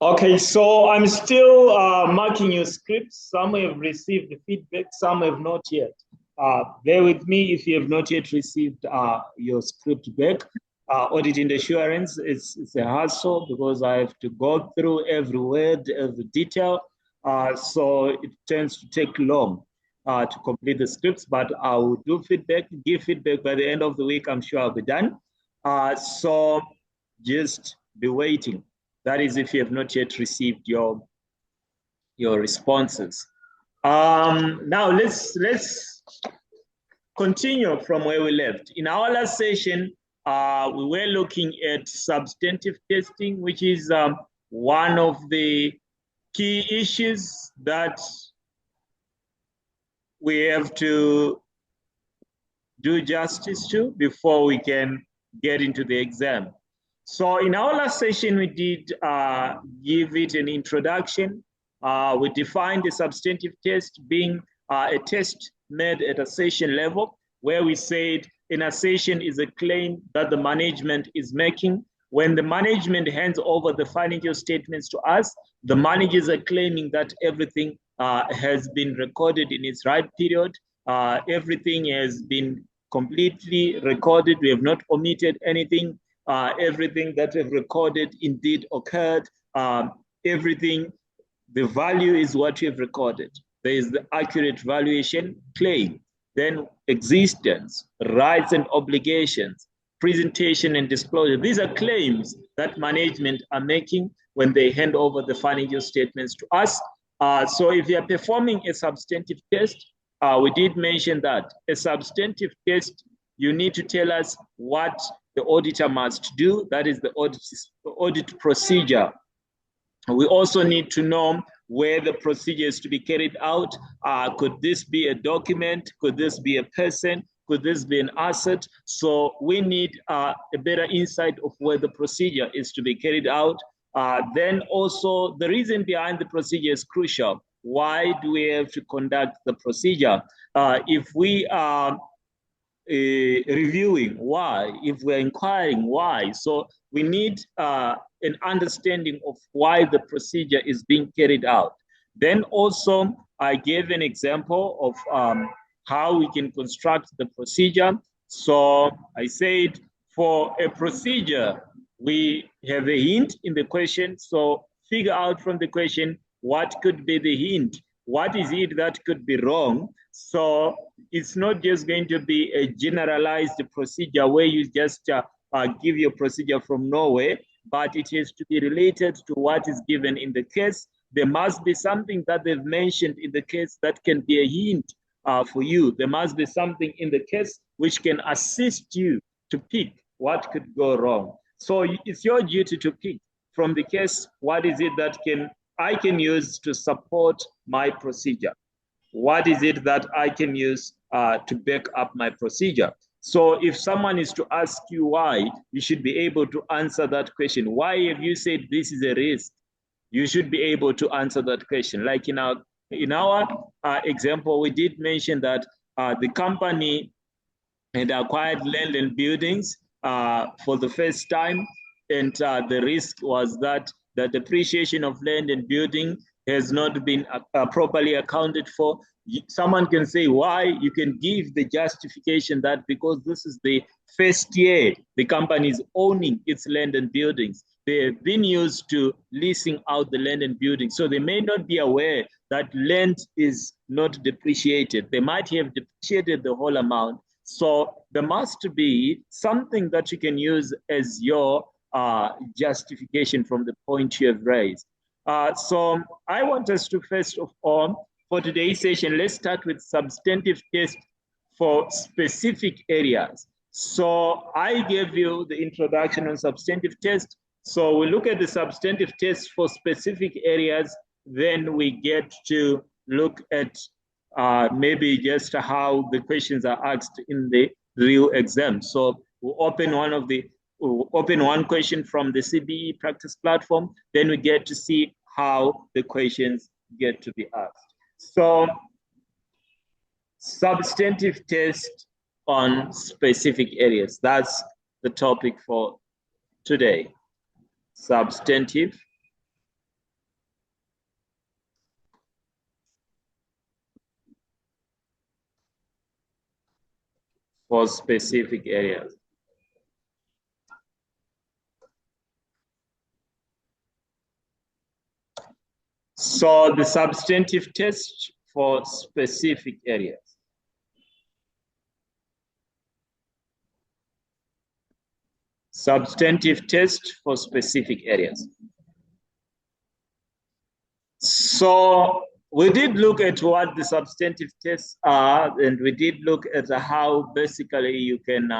Okay, so I'm still marking your scripts. Some have received the feedback, some have not yet. Bear with me if you have not yet received your script back. Audit and assurance, it's a hassle because I have to go through every word, every detail. So it tends to take long to complete the scripts, but I will do feedback, give feedback by the end of the week. I'm sure I'll be done. So just be waiting. That is if you have not yet received your responses. Now let's continue from where we left. In our last session, we were looking at substantive testing, which is one of the key issues that we have to do justice to before we can get into the exam. So in our last session, we did give it an introduction. We defined the substantive test being a test made at a session level, where we said an assertion is a claim that the management is making. When the management hands over the financial statements to us, the managers are claiming that everything has been recorded in its right period. Everything has been completely recorded. We have not omitted anything. Everything that we've recorded indeed occurred. Everything, the value is what we've recorded. There is the accurate valuation claim, then existence, rights and obligations, presentation and disclosure. These are claims that management are making when they hand over the financial statements to us. So if you are performing a substantive test, we did mention that a substantive test, you need to tell us what the auditor must do. That is the audit procedure. We also need to know where the procedure is to be carried out. Could this be a document? Could this be a person? Could this be an asset? So we need a better insight of where the procedure is to be carried out. Then also the reason behind the procedure is crucial. Why do we have to conduct the procedure? If we are reviewing, why? If we're inquiring, why? So we need an understanding of why the procedure is being carried out. Then also, I gave an example of how we can construct the procedure. So I said for a procedure, we have a hint in the question. So figure out from the question, what could be the hint? What is it that could be wrong? So it's not just going to be a generalized procedure where you just give your procedure from nowhere, but it has to be related to what is given in the case. There must be something that they've mentioned in the case that can be a hint for you. There must be something in the case which can assist you to pick what could go wrong. So it's your duty to pick from the case, what is it that I can use to support my procedure? What is it that I can use to back up my procedure? So if someone is to ask you why, you should be able to answer that question. Why have you said this is a risk? You should be able to answer that question. Like in our example, we did mention that the company had acquired land and buildings for the first time. And the risk was that the depreciation of land and building has not been properly accounted for. Someone can say why. You can give the justification that because this is the first year the company is owning its land and buildings, they have been used to leasing out the land and buildings. So they may not be aware that land is not depreciated. They might have depreciated the whole amount. So there must be something that you can use as your justification from the point you have raised. So I want us to first of all, for today's session, let's start with substantive test for specific areas. So I gave you the introduction on substantive test. So we look at the substantive test for specific areas, then we get to look at maybe just how the questions are asked in the real exam. So we'll open one question from the CBE practice platform, then we get to see how the questions get to be asked. So substantive test on specific areas. That's the topic for today. Substantive for specific areas. So the substantive test for specific areas. Substantive test for specific areas. So we did look at what the substantive tests are, and we did look at how basically you can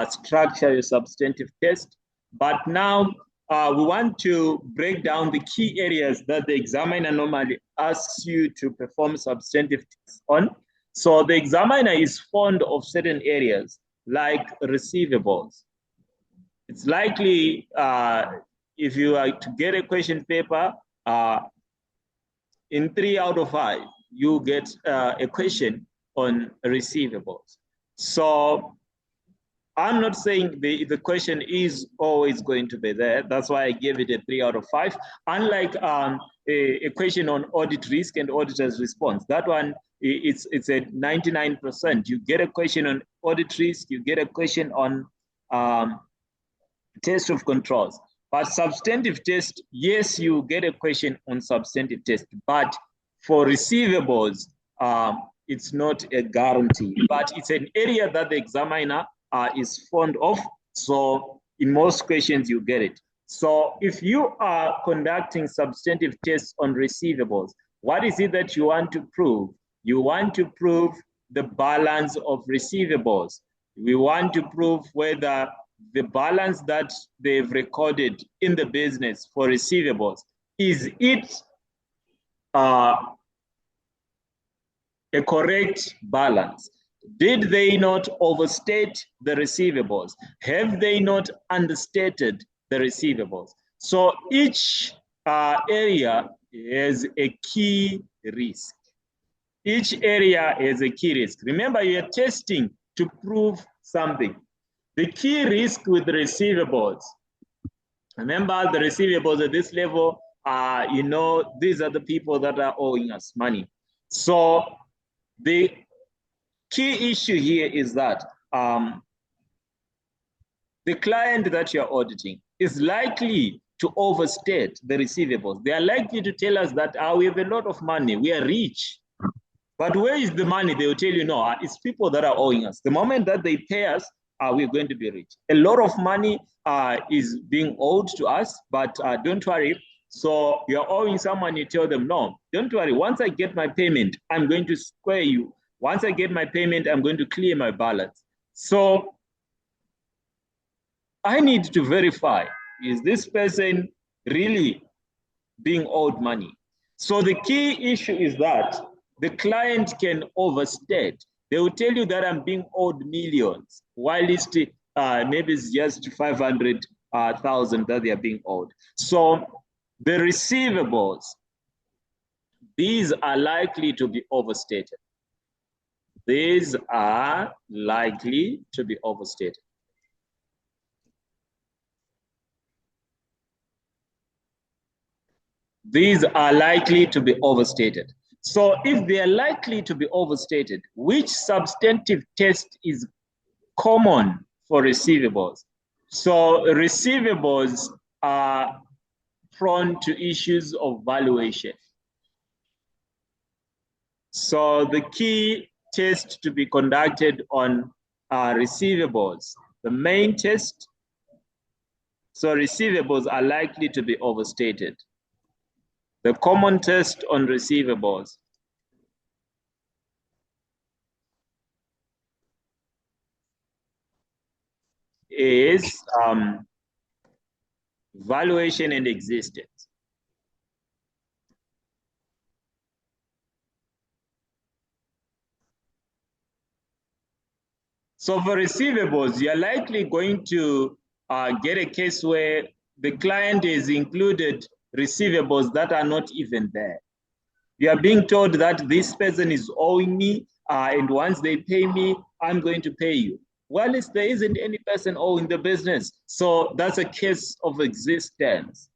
structure your substantive test. But now we want to break down the key areas that the examiner normally asks you to perform substantive tests on. So the examiner is fond of certain areas like receivables. It's likely if you are to get a question paper, in 3 out of 5, you get a question on receivables. So I'm not saying the question is always going to be there. That's why I gave it a 3 out of 5. Unlike a question on audit risk and auditor's response, that one, it's a 99%. You get a question on audit risk, you get a question on test of controls. But substantive test, yes, you get a question on substantive test, but for receivables, it's not a guarantee, but it's an area that the examiner is fond of. So in most questions, you get it. So if you are conducting substantive tests on receivables, what is it that you want to prove? You want to prove the balance of receivables. We want to prove whether the balance that they've recorded in the business for receivables, is it a correct balance? Did they not overstate the receivables? Have they not understated the receivables? So each area has a key risk. Each area has a key risk. Remember, you're testing to prove something. The key risk with the receivables, remember the receivables at this level, these are the people that are owing us money. So the key issue here is that the client that you're auditing is likely to overstate the receivables. They are likely to tell us that we have a lot of money, we are rich. But where is the money? They will tell you, no, it's people that are owing us. The moment that they pay us, we're going to be rich. A lot of money is being owed to us, but don't worry. So you're owing someone, you tell them, no, don't worry. Once I get my payment, I'm going to square you. Once I get my payment, I'm going to clear my balance. So I need to verify, is this person really being owed money? So the key issue is that the client can overstate. They will tell you that I'm being owed millions, while it's maybe it's just 500,000 that they are being owed. So the receivables, these are likely to be overstated. These are likely to be overstated. These are likely to be overstated. So if they are likely to be overstated, which substantive test is common for receivables? So receivables are prone to issues of valuation. So the key test to be conducted on receivables, the main test, so receivables are likely to be overstated. The common test on receivables is valuation and existence. So for receivables, you're likely going to get a case where the client has included receivables that are not even there. You are being told that this person is owing me, and once they pay me, I'm going to pay you. Well, there isn't any person owing the business. So that's a case of existence.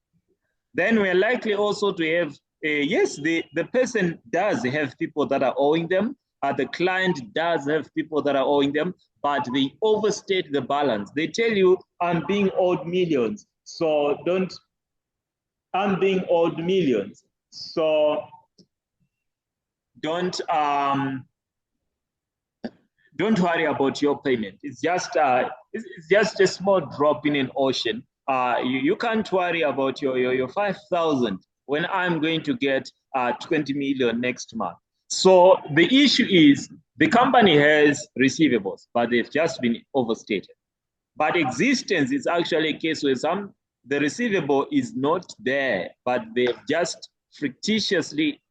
Then we're likely also to have, yes, the person does have people that are owing them. but the client does have people that are owing them, but they overstate the balance. They tell you, I'm being owed millions, so I'm being owed millions, so don't worry about your payment. It's just a small drop in an ocean. You can't worry about your 5,000 when I'm going to get 20 million next month. So the issue is the company has receivables, but they've just been overstated. But existence is actually a case where the receivable is not there, but they've just fictitiously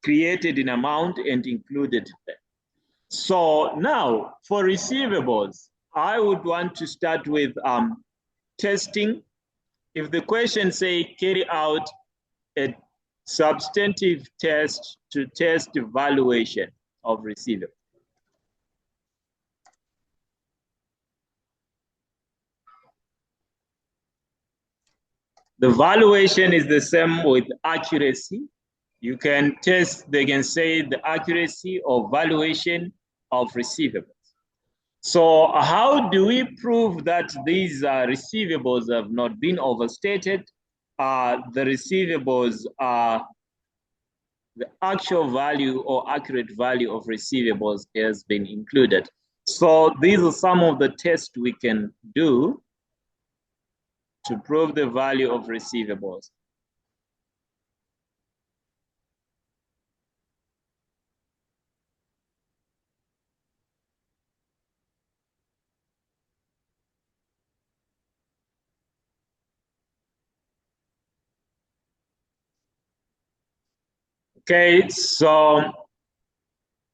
created an amount and included there. So now for receivables, I would want to start with testing. If the question say carry out a substantive test to test the valuation of receivables. The valuation is the same with accuracy. You can test, they can say the accuracy or valuation of receivables. So how do we prove that these receivables have not been overstated? The receivables are the actual value or accurate value of receivables has been included. So these are some of the tests we can do to prove the value of receivables. Okay, so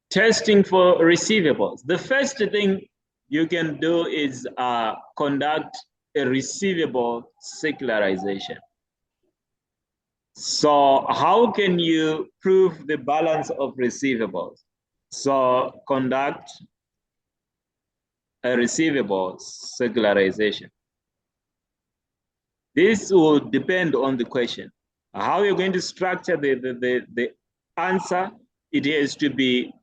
testing for receivables. The first thing you can do is conduct a receivable secularization. So how can you prove the balance of receivables? So conduct a receivable secularization. This will depend on the question. How you're going to structure the answer, it has to be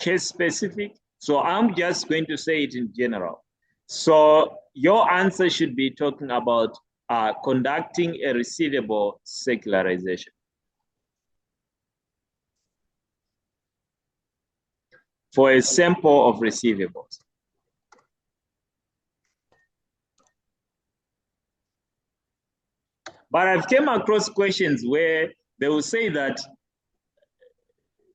case specific. So I'm just going to say it in general. So your answer should be talking about conducting a receivable secularization. For a sample of receivables. But I've came across questions where they will say that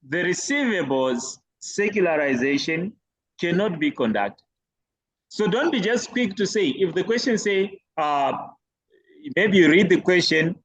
the receivables secularization cannot be conducted. So don't be just quick to say, if the question say, maybe you read the question,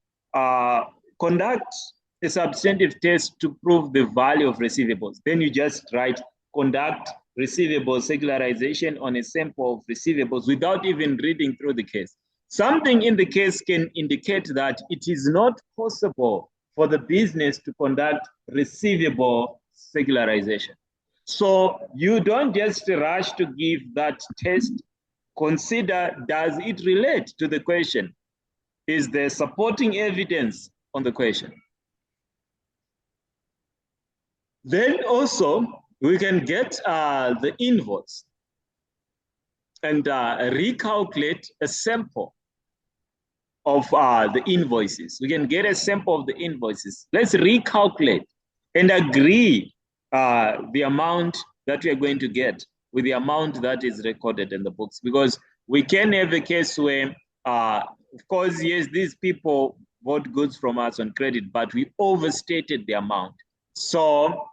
conduct a substantive test to prove the value of receivables. Then you just write conduct receivable secularization on a sample of receivables without even reading through the case. Something in the case can indicate that it is not possible for the business to conduct receivable secularization. So you don't just rush to give that test. Consider, does it relate to the question? Is there supporting evidence on the question? Then also, we can get the invoice and recalculate a sample of the invoices. We can get a sample of the invoices. Let's recalculate and agree the amount that we are going to get with the amount that is recorded in the books, because we can have a case where, of course, yes, these people bought goods from us on credit, but we overstated the amount. So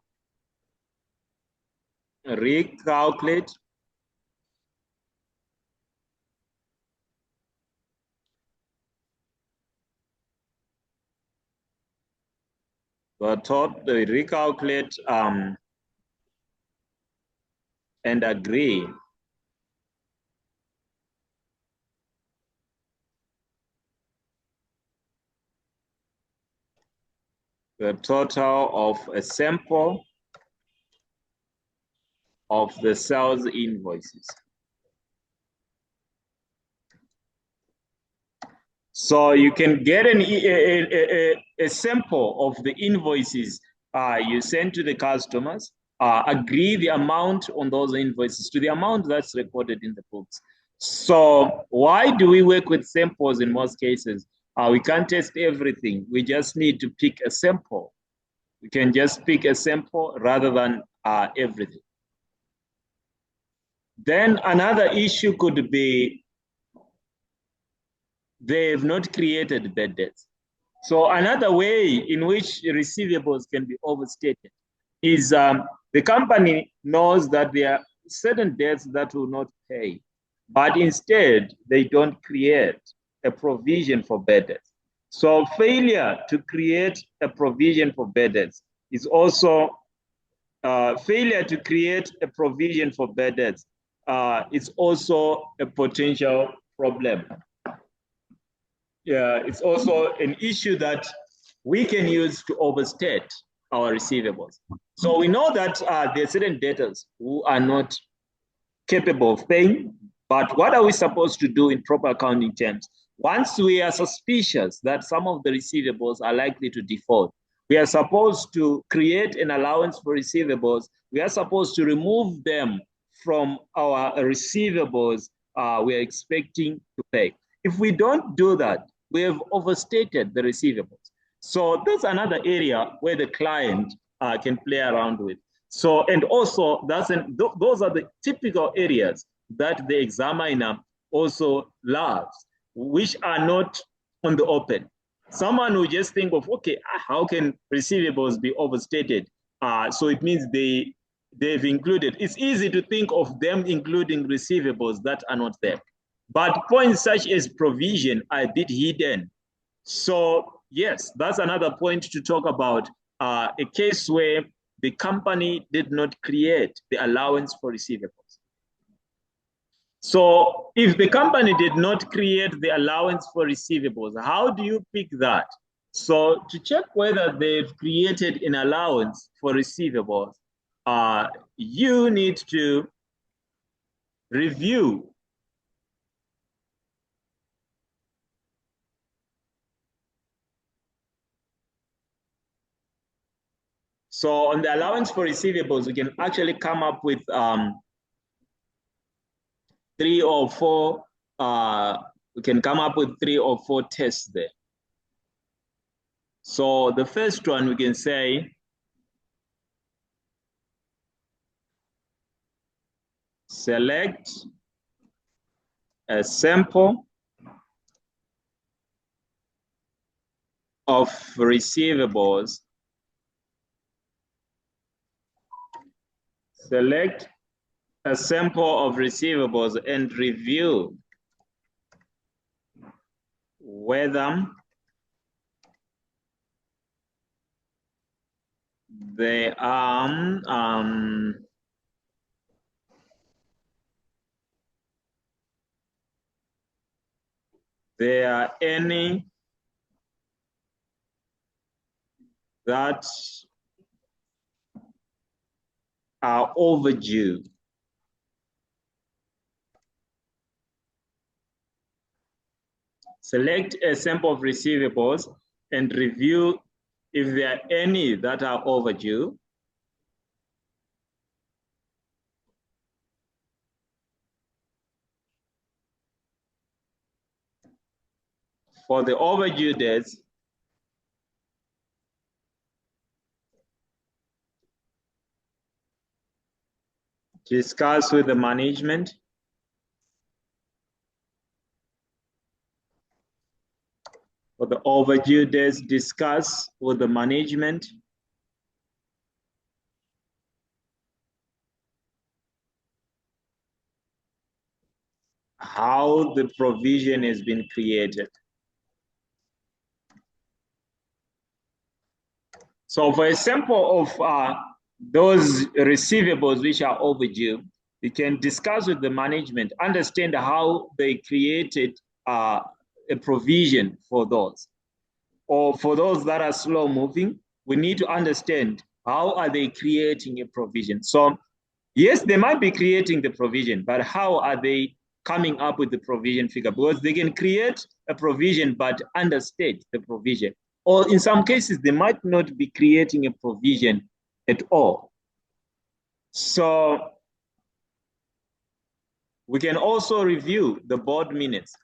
recalculate the recalculate and agree the total of a sample of the sales invoices. So you can get a sample of the invoices you send to the customers. agree the amount on those invoices to the amount that's recorded in the books. So why do we work with samples in most cases? We can't test everything. We just need to pick a sample. We can just pick a sample rather than everything. Then another issue could be they've not created bad debts. So another way in which receivables can be overstated is the company knows that there are certain debts that will not pay, but instead they don't create a provision for bad debts. So failure to create a provision for bad debts is also failure to create a provision for bad debts is also a potential problem. Yeah, it's also an issue that we can use to overstate our receivables. So we know that there are certain debtors who are not capable of paying, but what are we supposed to do in proper accounting terms? Once we are suspicious that some of the receivables are likely to default, we are supposed to create an allowance for receivables. We are supposed to remove them from our receivables we are expecting to pay. If we don't do that, we have overstated the receivables. So that's another area where the client can play around with. So, and also those are the typical areas that the examiner also loves, which are not on the open. Someone will just think of, okay, how can receivables be overstated? So it means they've included. It's easy to think of them including receivables that are not there. But points such as provision are a bit hidden. So yes, that's another point to talk about, a case where the company did not create the allowance for receivables. So if the company did not create the allowance for receivables, how do you pick that? So to check whether they've created an allowance for receivables, you need to review So on the allowance for receivables, we can actually come up with 3 or 4, we can come up with 3 or 4 tests there. So the first one we can say, select a sample of receivables. Select a sample of receivables and review whether they are there are any that are overdue. Select a sample of receivables and review if there are any that are overdue. For the overdue debts, discuss with the management. For the overdue debts, discuss with the management. How the provision has been created. So for a sample of those receivables which are overdue, you can discuss with the management, understand how they created a provision for those. Or for those that are slow moving, we need to understand how are they creating a provision. So yes, they might be creating the provision, but how are they coming up with the provision figure? Because they can create a provision but understate the provision. Or in some cases, they might not be creating a provision at all. So we can also review the board minutes.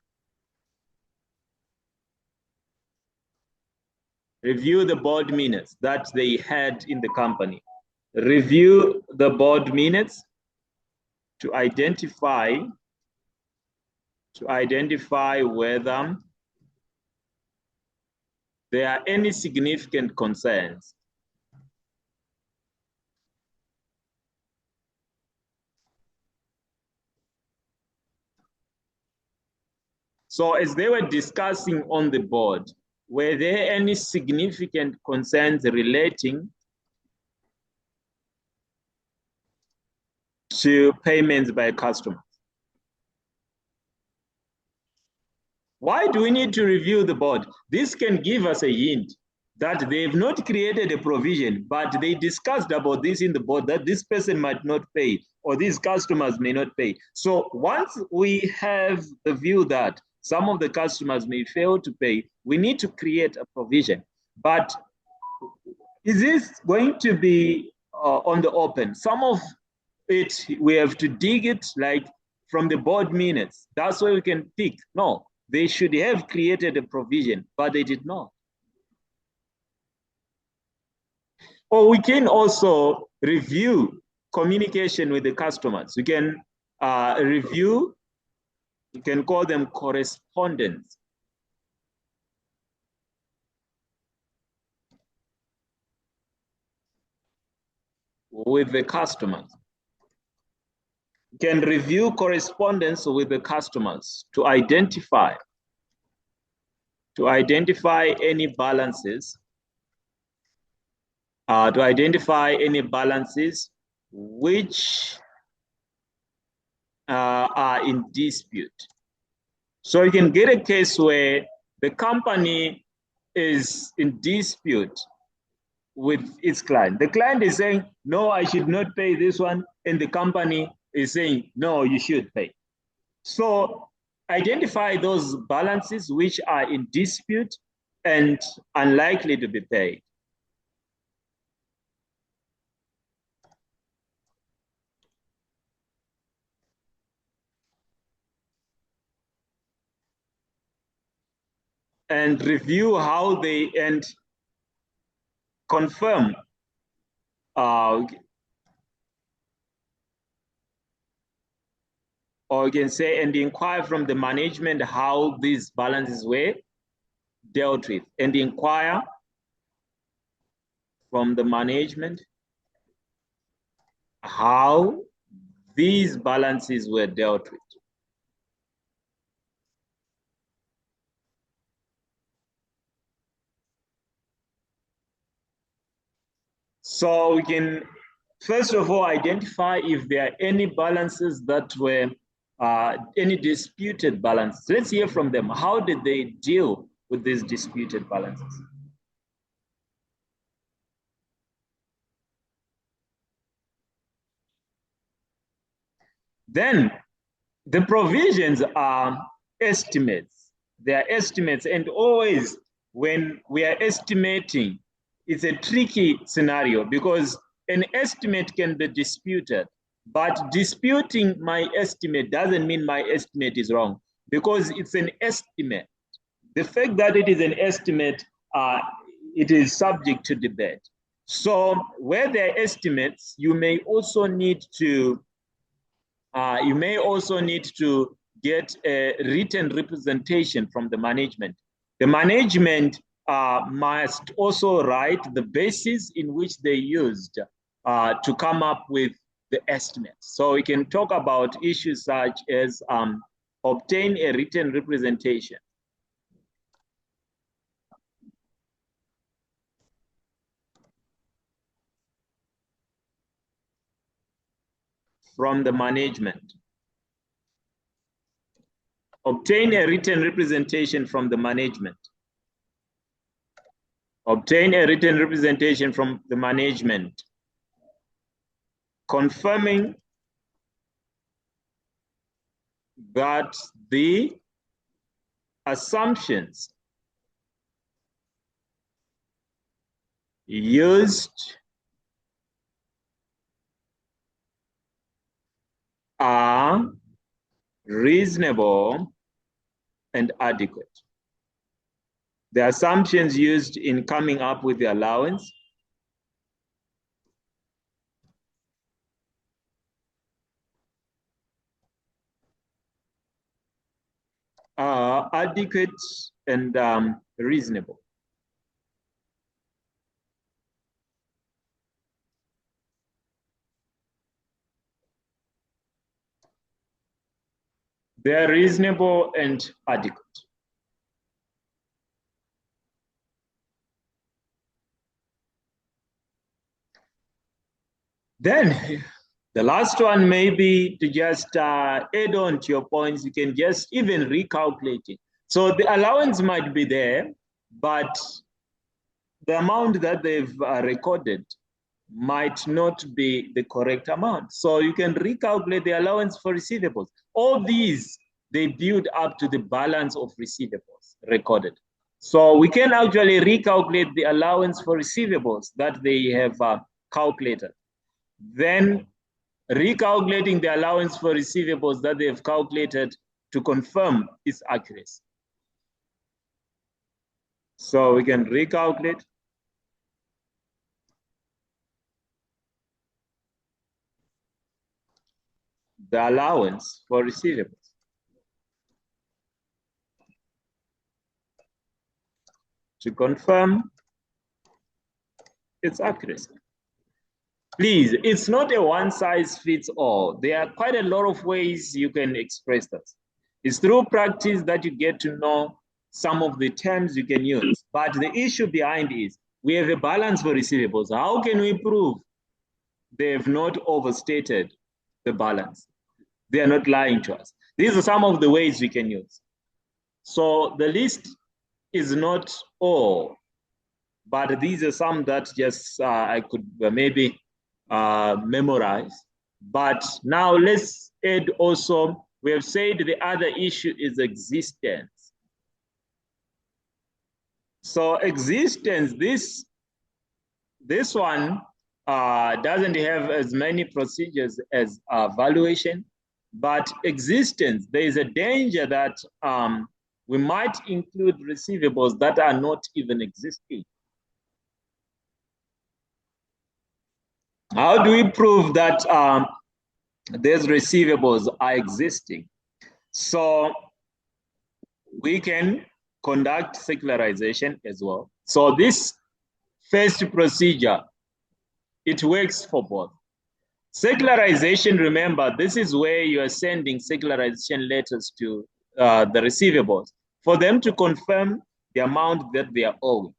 Review the board minutes that they had in the company. Review the board minutes to identify whether there are any significant concerns. So as they were discussing on the board, were there any significant concerns relating to payments by customers? Why do we need to review the board? This can give us a hint that they've not created a provision, but they discussed about this in the board, that this person might not pay or these customers may not pay. So once we have the view that some of the customers may fail to pay, we need to create a provision. But is this going to be on the open? Some of it, we have to dig it like from the board minutes. That's why we can pick. No, they should have created a provision, but they did not. Or we can also review communication with the customers. We can review, you can call them correspondence. With the customers. You can review correspondence with the customers to identify any balances, which are in dispute. So you can get a case where the company is in dispute with its client. The client is saying, no, I should not pay this one. And the company is saying, no, you should pay. So identify those balances which are in dispute and unlikely to be paid. And review how they, and confirm or you can say, and inquire from the management how these balances were dealt with, and inquire from the management how these balances were dealt with. So we can, first of all, identify if there are any balances that were, any disputed balances. Let's hear from them. How did they deal with these disputed balances? Then the provisions are estimates. They are estimates, and always when we are estimating, it's a tricky scenario because an estimate can be disputed, but disputing my estimate doesn't mean my estimate is wrong because it's an estimate. The fact that it is an estimate, it is subject to debate. So where there are estimates, you may also need to get a written representation from the management. The management must also write the basis in which they used to come up with the estimates. So we can talk about issues such as obtain a written representation from the management. Obtain a written representation from the management. Obtain a written representation from the management, confirming that the assumptions used are reasonable and adequate. The assumptions used in coming up with the allowance are adequate and reasonable. They're reasonable and adequate. Then the last one may be to just add on to your points. You can just even recalculate it. So the allowance might be there, but the amount that they've recorded might not be the correct amount. So you can recalculate the allowance for receivables. All these, they build up to the balance of receivables recorded. So we can actually recalculate the allowance for receivables that they have calculated. Then recalculating the allowance for receivables that they have calculated to confirm its accuracy. So we can recalculate the allowance for receivables to confirm its accuracy. Please, it's not a one size fits all. There are quite a lot of ways you can express that. It's through practice that you get to know some of the terms you can use. But the issue behind is we have a balance for receivables. How can we prove they have not overstated the balance? They are not lying to us. These are some of the ways we can use. So the list is not all, but these are some that just I could maybe memorize. But now let's add also, we have said the other issue is existence. So existence, this one doesn't have as many procedures as valuation, but existence, there is a danger that we might include receivables that are not even existing. How do we prove that these receivables are existing? So we can conduct secularization as well. So this first procedure, it works for both. Secularization, remember, this is where you are sending secularization letters to the receivables for them to confirm the amount that they are owing.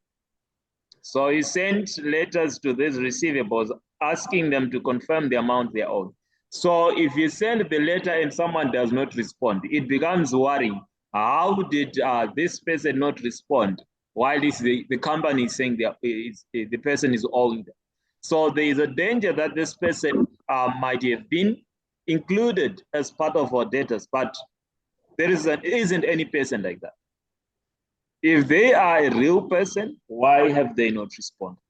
So you send letters to these receivables asking them to confirm the amount they are owing. So if you send the letter and someone does not respond, it becomes worrying. How did this person not respond while the company is saying the person is owing them? So there is a danger that this person might have been included as part of our debtors, but there isn't any person like that. If they are a real person, why have they not responded?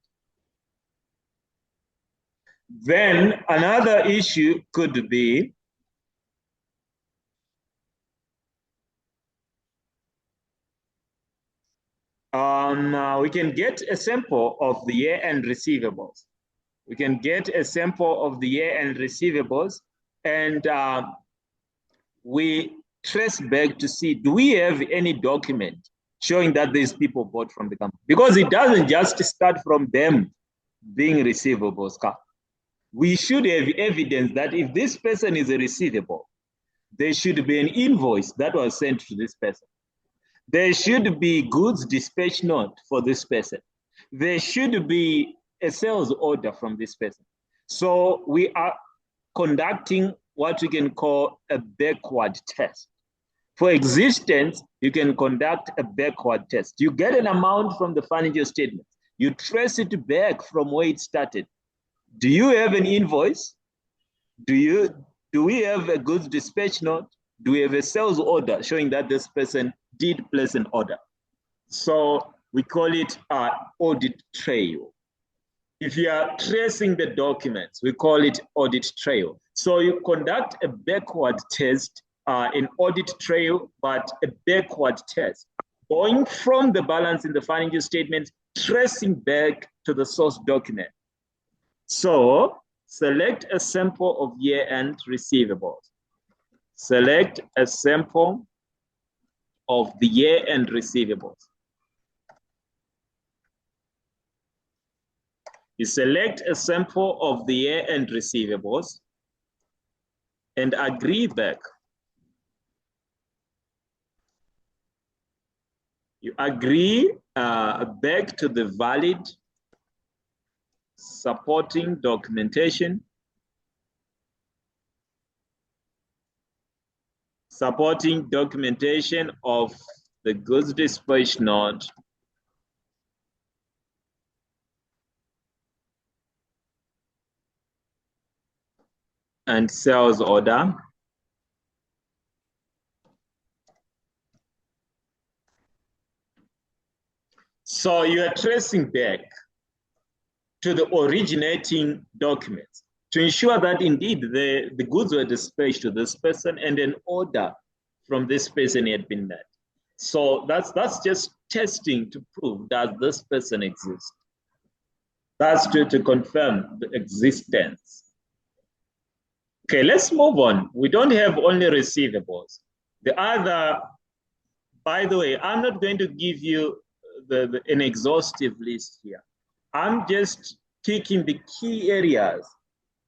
Then another issue could be we can get a sample of the year-end receivables. We can get a sample of the year-end receivables, and we trace back to see, do we have any document showing that these people bought from the company? Because it doesn't just start from them being receivables. We should have evidence that if this person is a receivable, there should be an invoice that was sent to this person. There should be goods dispatch note for this person. There should be a sales order from this person. So we are conducting what we can call a backward test. For existence, you can conduct a backward test. You get an amount from the financial statement. You trace it back from where it started. Do you have an invoice? Do we have a goods dispatch note? Do we have a sales order showing that this person did place an order? So we call it audit trail. If you are tracing the documents, we call it audit trail. So you conduct a backward test, an audit trail, but a backward test, going from the balance in the financial statement, tracing back to the source document. So select a sample of year-end receivables. Select a sample of the year-end receivables. You select a sample of the year-end receivables and agree back. You agree back to the valid supporting documentation, supporting documentation of the goods dispatch note and sales order. So you are tracing back to the originating documents to ensure that indeed the goods were dispatched to this person and an order from this person had been met. So that's just testing to prove that this person exists. That's to confirm the existence. Okay, let's move on. We don't have only receivables. The other, by the way, I'm not going to give you an exhaustive list here. I'm just picking the key areas.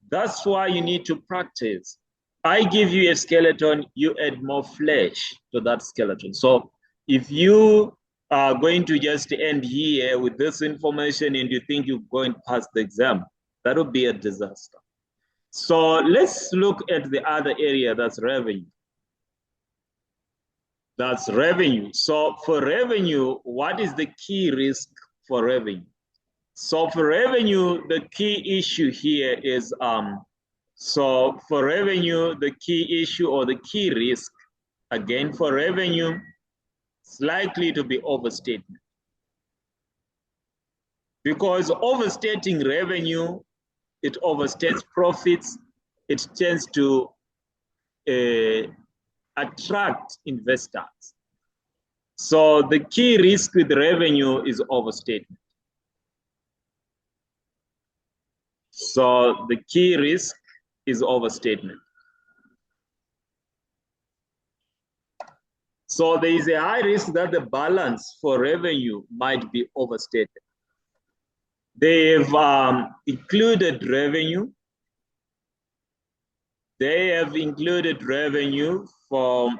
That's why you need to practice. I give you a skeleton, you add more flesh to that skeleton. So if you are going to just end here with this information and you think you're going to pass the exam, that would be a disaster. So let's look at the other area, that's revenue. That's revenue. So for revenue, what is the key risk for revenue? So for revenue, the key issue here is, so for revenue, the key issue or the key risk, again, for revenue, it's likely to be overstatement. Because overstating revenue, it overstates profits, it tends to attract investors. So the key risk with revenue is overstatement. So the key risk is overstatement. So there is a high risk that the balance for revenue might be overstated. They've included revenue. They have included revenue for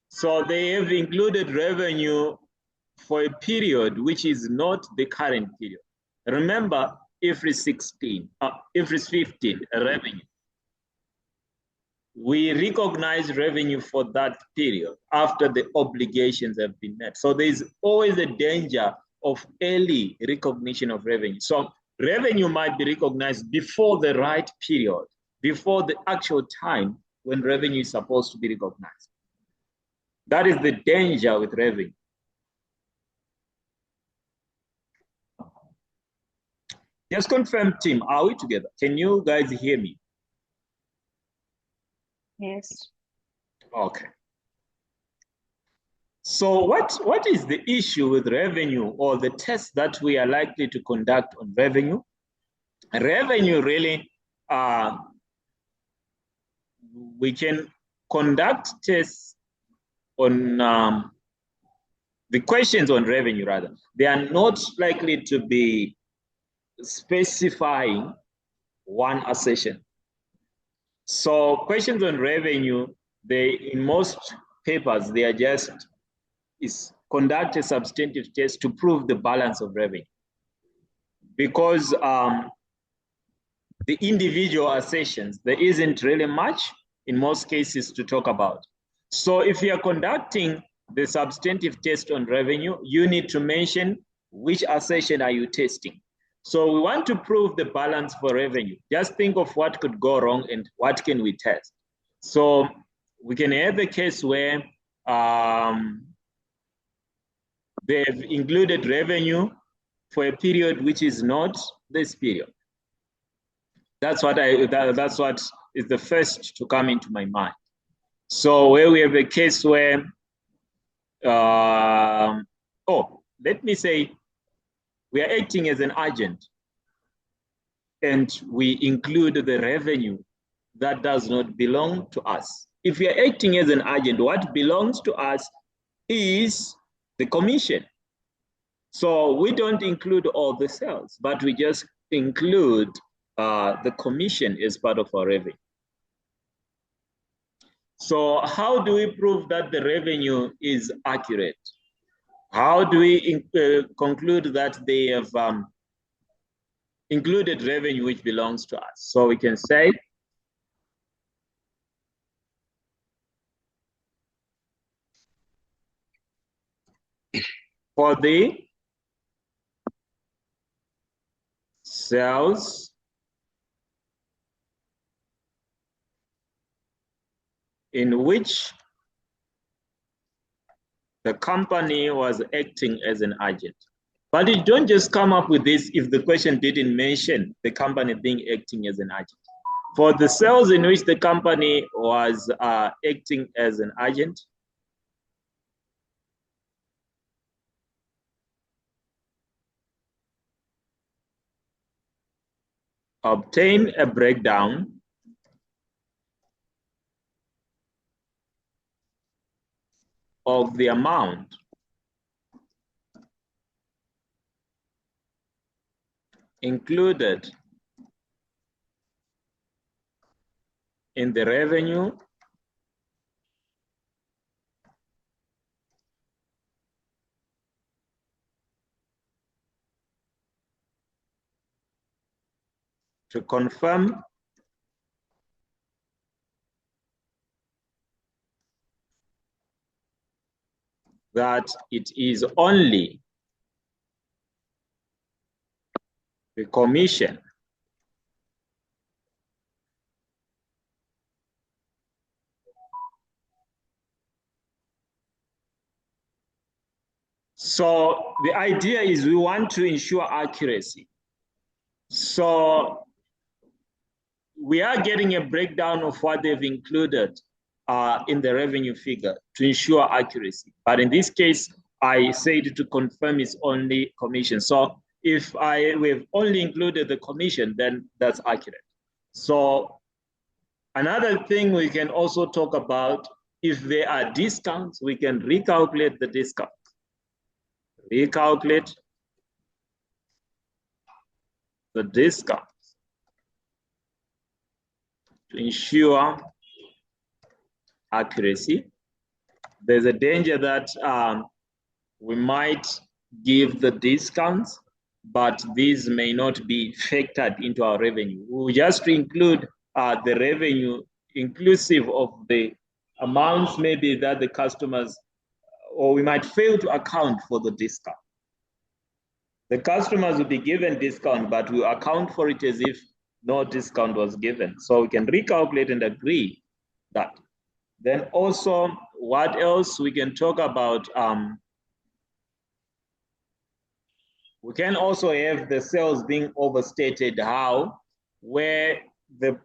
so they have included revenue for a period which is not the current period. Remember, IFRS 16, IFRS 15 revenue. We recognize revenue for that period after the obligations have been met. So there's always a danger of early recognition of revenue. So revenue might be recognized before the right period, before the actual time when revenue is supposed to be recognized. That is the danger with revenue. Just confirm, team, are we together? Can you guys hear me? Yes. Okay. So what is the issue with revenue or the test that we are likely to conduct on revenue? Revenue really, we can conduct tests on the questions on revenue rather. They are not likely to be specifying one assertion. So questions on revenue, in most papers, they are just conduct a substantive test to prove the balance of revenue. Because the individual assertions, there isn't really much in most cases to talk about. So if you are conducting the substantive test on revenue, you need to mention which assertion are you testing. So we want to prove the balance for revenue. Just think of what could go wrong and what can we test. So we can have a case where they've included revenue for a period which is not this period. That's what is the first to come into my mind. So where we have a case where, let me say we are acting as an agent and we include the revenue that does not belong to us. If we are acting as an agent, what belongs to us is the commission. So we don't include all the sales, but we just include the commission as part of our revenue. So how do we prove that the revenue is accurate? How do we conclude that they have included revenue which belongs to us? So we can say, for the sales in which the company was acting as an agent. But you don't just come up with this if the question didn't mention the company being acting as an agent. For the sales in which the company was acting as an agent, obtain a breakdown of the amount included in the revenue to confirm that it is only the commission So the idea is we want to ensure accuracy. So we are getting a breakdown of what they've included in the revenue figure to ensure accuracy. But in this case, I said to confirm it's only commission. So if we've only included the commission, then that's accurate. So another thing we can also talk about, if there are discounts, we can recalculate the discount. Recalculate the discount to ensure accuracy. There's a danger that we might give the discounts, but these may not be factored into our revenue. We'll just include the revenue inclusive of the amounts maybe that the customers, or we might fail to account for the discount. The customers will be given discount, but we account for it as if no discount was given. So we can recalculate and agree that. Then also, what else we can talk about? We can also have the sales being overstated. How? Where the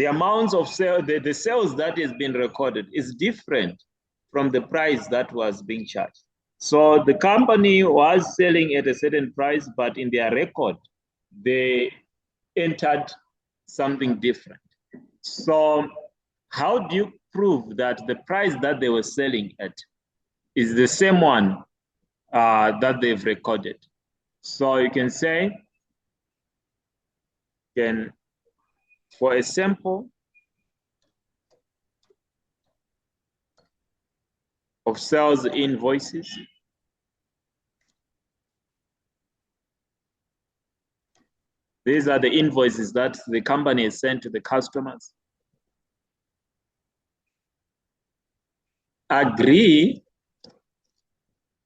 amounts of sales, the sales that has been recorded is different from the price that was being charged. So the company was selling at a certain price, but in their record, they entered something different. So how do you prove that the price that they were selling at is the same one that they've recorded? So you can say, for a sample of sales invoices, these are the invoices that the company has sent to the customers. Agree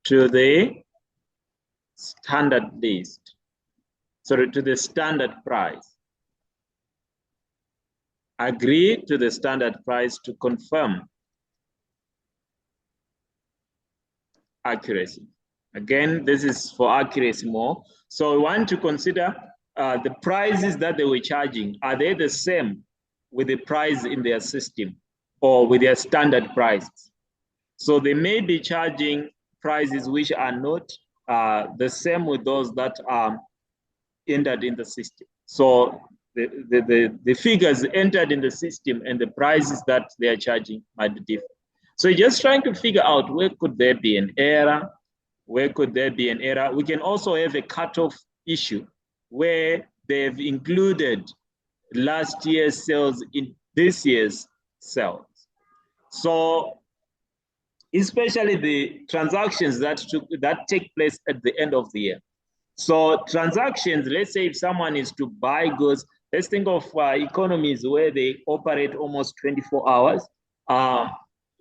to the standard list, sorry, to the standard price. Agree to the standard price to confirm accuracy. Again, this is for accuracy more. So we want to consider the prices that they were charging. Are they the same with the price in their system or with their standard prices? So they may be charging prices which are not the same with those that are entered in the system. So the figures entered in the system and the prices that they are charging might be different. So you're just trying to figure out where could there be an error, where could there be an error. We can also have a cutoff issue where they've included last year's sales in this year's sales. So especially the transactions that take place at the end of the year. So transactions, let's say if someone is to buy goods, let's think of economies where they operate almost 24 hours.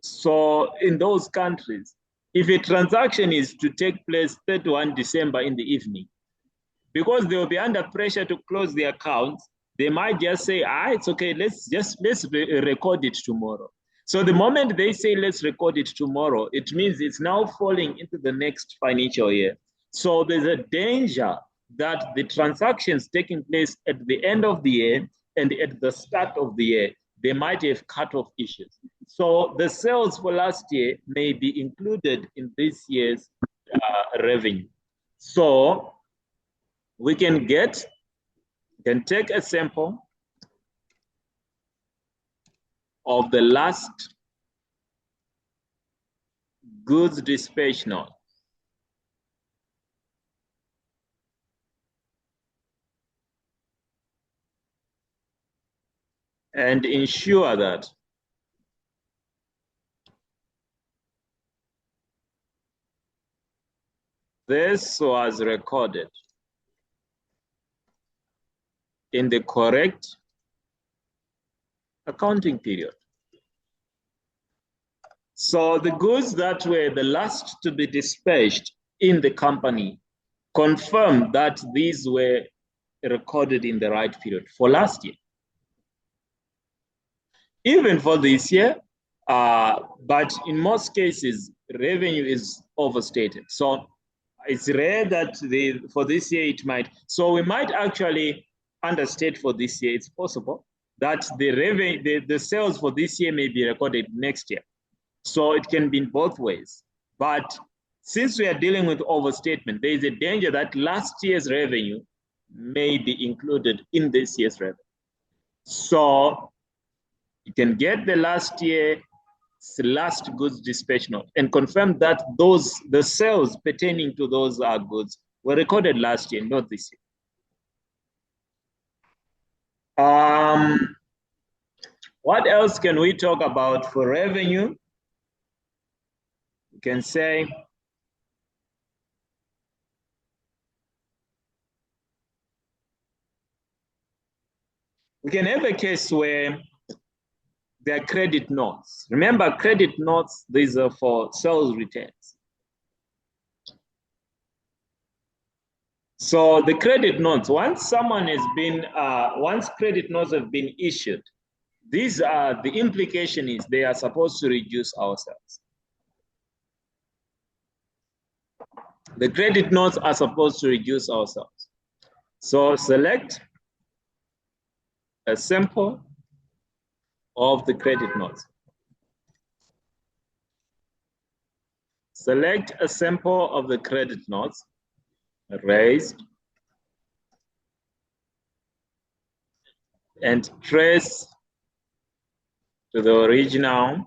So in those countries, if a transaction is to take place 31 December in the evening, because they will be under pressure to close the accounts, they might just say, it's okay, let's record it tomorrow. So the moment they say, let's record it tomorrow, it means it's now falling into the next financial year. So there's a danger that the transactions taking place at the end of the year and at the start of the year, they might have cut-off issues. So the sales for last year may be included in this year's revenue. So we can take a sample of the last goods dispatch note. And ensure that this was recorded in the correct accounting period. So the goods that were the last to be dispatched in the company confirm that these were recorded in the right period for last year. Even for this year, but in most cases, revenue is overstated. So it's rare that for this year it might. So we might actually understate for this year. It's possible that the sales for this year may be recorded next year. So it can be in both ways. But since we are dealing with overstatement, there is a danger that last year's revenue may be included in this year's revenue. So you can get the last goods dispatch note and confirm that the sales pertaining to those goods were recorded last year, not this year. What else can we talk about for revenue? You can say we can have a case where there are credit notes. Remember, credit notes, these are for sales returns. So the credit notes, once credit notes have been issued, the implication is they are supposed to reduce our sales. The credit notes are supposed to reduce our sales. So select a sample of the credit notes. Select a sample of the credit notes, raised, and trace to the original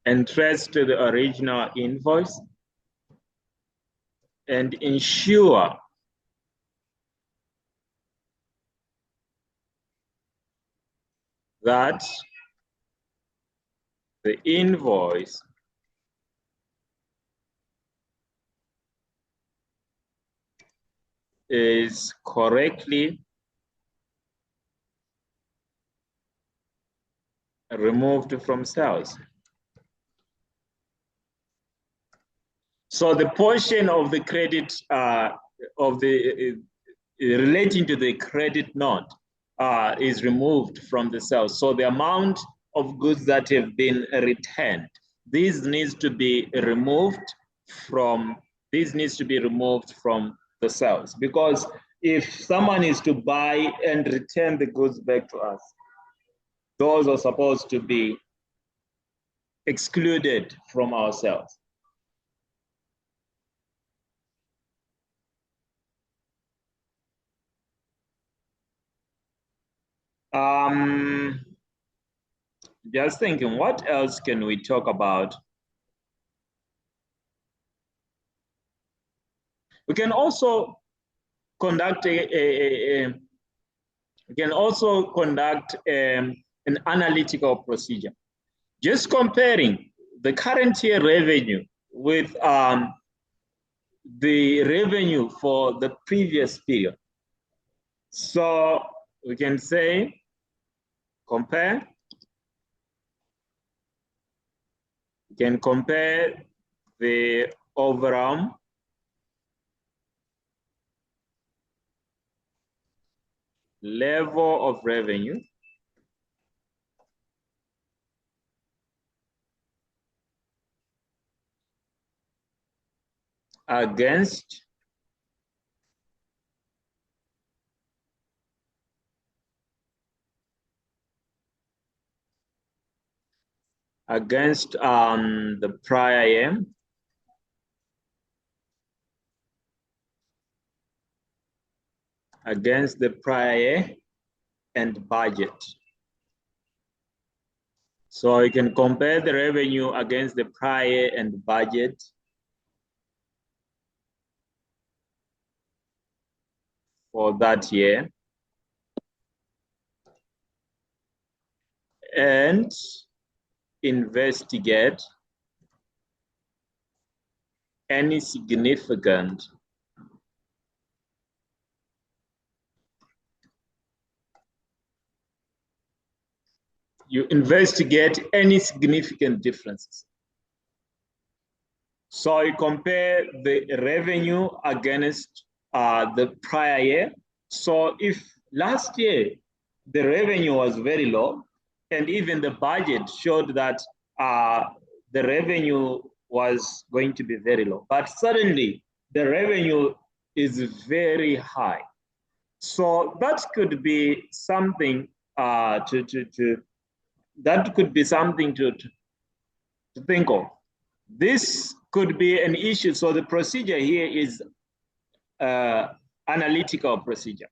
invoice and ensure that the invoice is correctly removed from sales. So the portion of the credit relating to the credit note is removed from the sales. So the amount of goods that have been returned. This needs to be removed from the sales, because if someone is to buy and return the goods back to us, those are supposed to be excluded from our sales. Just thinking, what else can we talk about? We can also conduct an analytical procedure, just comparing the current year revenue with the revenue for the previous period. So we can say compare. We can compare the overall level of revenue against the prior year, against the prior year and budget. So you can compare the revenue against the prior year and budget for that year, and investigate any significant differences. So you compare the revenue against the prior year. So if last year the revenue was very low, and even the budget showed that the revenue was going to be very low, but suddenly the revenue is very high. So that could be something to think of. This could be an issue. So the procedure here is analytical procedure.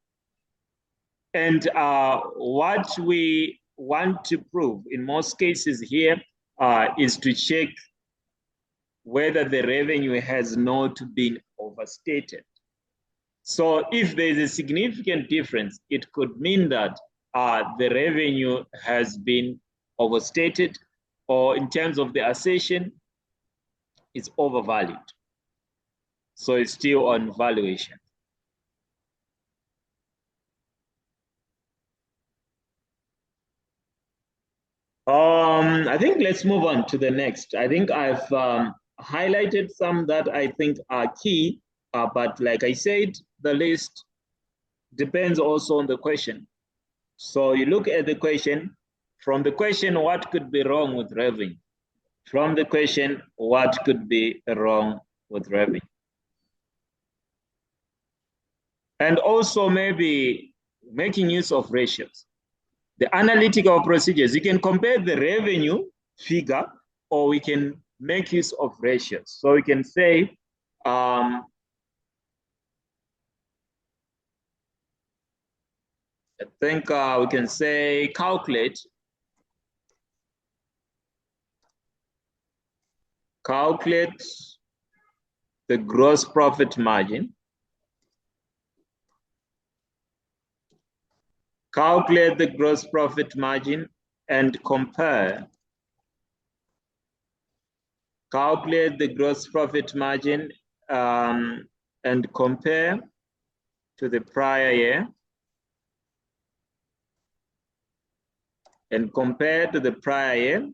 And what we want to prove in most cases here is to check whether the revenue has not been overstated. So if there is a significant difference, it could mean that the revenue has been overstated, or in terms of the assertion, it's overvalued. So it's still on valuation. I think let's move on to the next. I think I've highlighted some that I think are key, but like I said, the list depends also on the question. So you look at the question. From the question, what could be wrong with revenue? From the question, what could be wrong with revenue? And also maybe making use of ratios. The analytical procedures, you can compare the revenue figure, or we can make use of ratios. So we can say, I think we can say calculate the gross profit margin. Calculate the gross profit margin and compare. Calculate the gross profit margin and compare to the prior year. And compare to the prior year.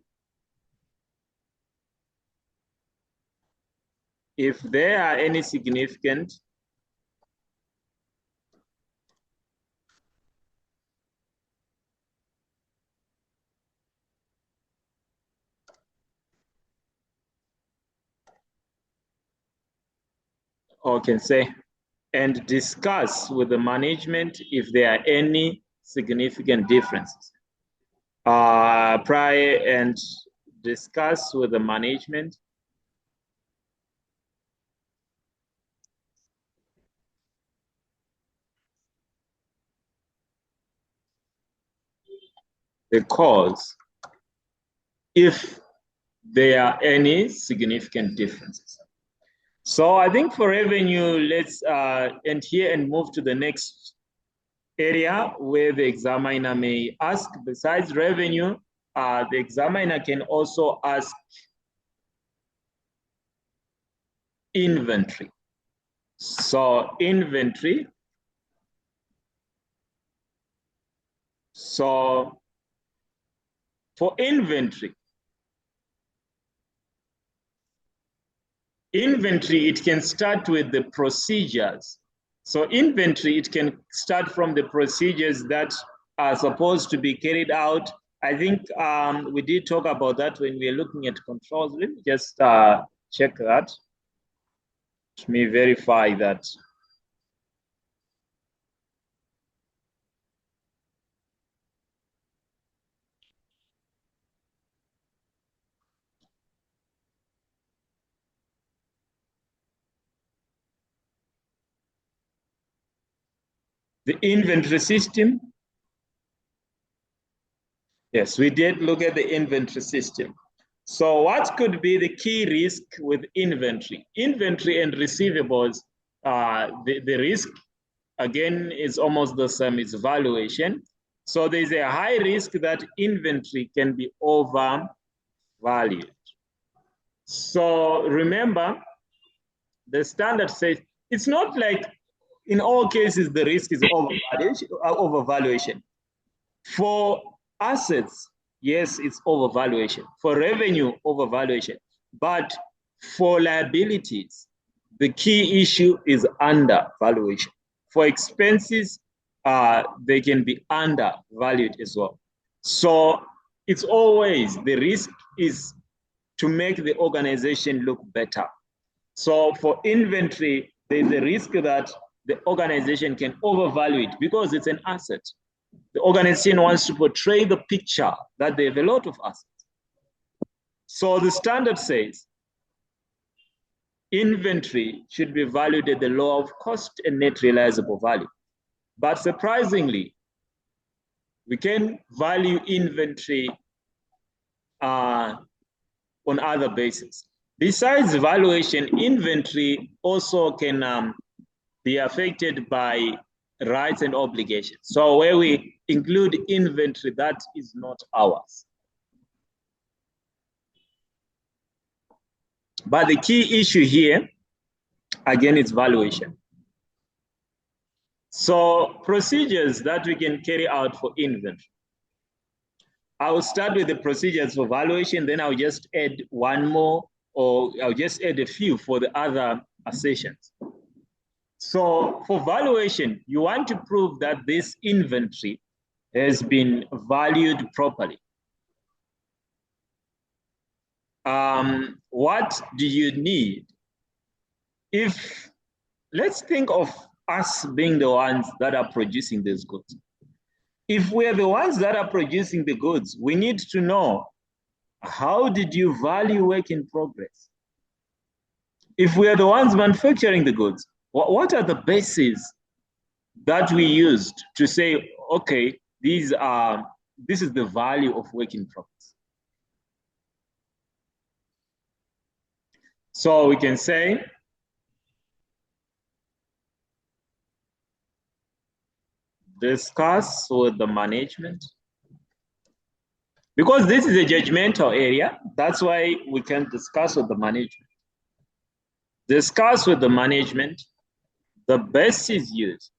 If there are any significant or can say, and discuss with the management if there are any significant differences. Prior and discuss with the management the cause if there are any significant differences. So I think for revenue, let's end here and move to the next area where the examiner may ask, besides revenue, the examiner can also ask inventory. So inventory. So for inventory, it can start with the procedures. So inventory, it can start from the procedures that are supposed to be carried out. I think we did talk about that when we were looking at controls. Let me just check that. Let me verify that. The inventory system. Yes, we did look at the inventory system. So what could be the key risk with inventory? Inventory and receivables, the risk, again, is almost the same, it's valuation. So there's a high risk that inventory can be overvalued. So remember, the standard says, it's not like in all cases the risk is overvaluation. For assets, yes, it's overvaluation. For revenue, overvaluation. But for liabilities, the key issue is undervaluation. For expenses, they can be undervalued as well. So it's always the risk is to make the organization look better. So for inventory, there's a risk that the organization can overvalue it because it's an asset. The organization wants to portray the picture that they have a lot of assets. So the standard says inventory should be valued at the law of cost and net realizable value. But surprisingly, we can value inventory on other bases. Besides valuation, inventory also can be affected by rights and obligations. So where we include inventory that is not ours. But the key issue here, again, is valuation. So procedures that we can carry out for inventory. I will start with the procedures for valuation, then I'll just add one more, or I'll just add a few for the other assertions. So for valuation, you want to prove that this inventory has been valued properly. What do you need? If, let's think of us being the ones that are producing these goods. If we're the ones that are producing the goods, we need to know, how did you value work in progress? If we are the ones manufacturing the goods, what are the bases that we used to say, okay, this is the value of work in progress? So we can say, discuss with the management. Because this is a judgmental area, that's why we can discuss with the management. Discuss with the management the basis used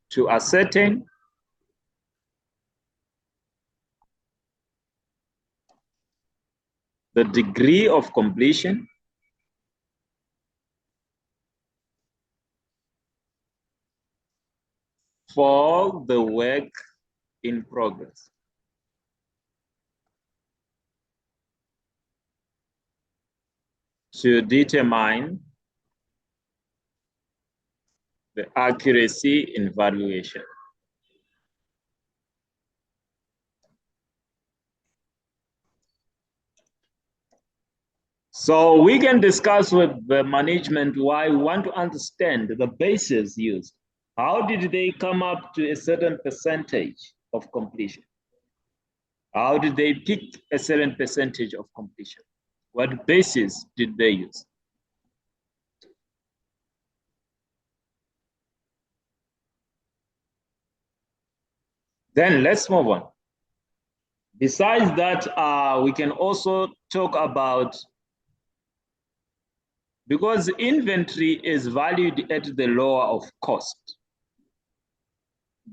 to ascertain the degree of completion for the work in progress. to determine the accuracy in valuation. So we can discuss with the management why we want to understand the basis used. How did they come up to a certain percentage of completion? How did they pick a certain percentage of completion? What basis did they use? Then let's move on. Besides that, we can also talk about, because inventory is valued at the lower of cost.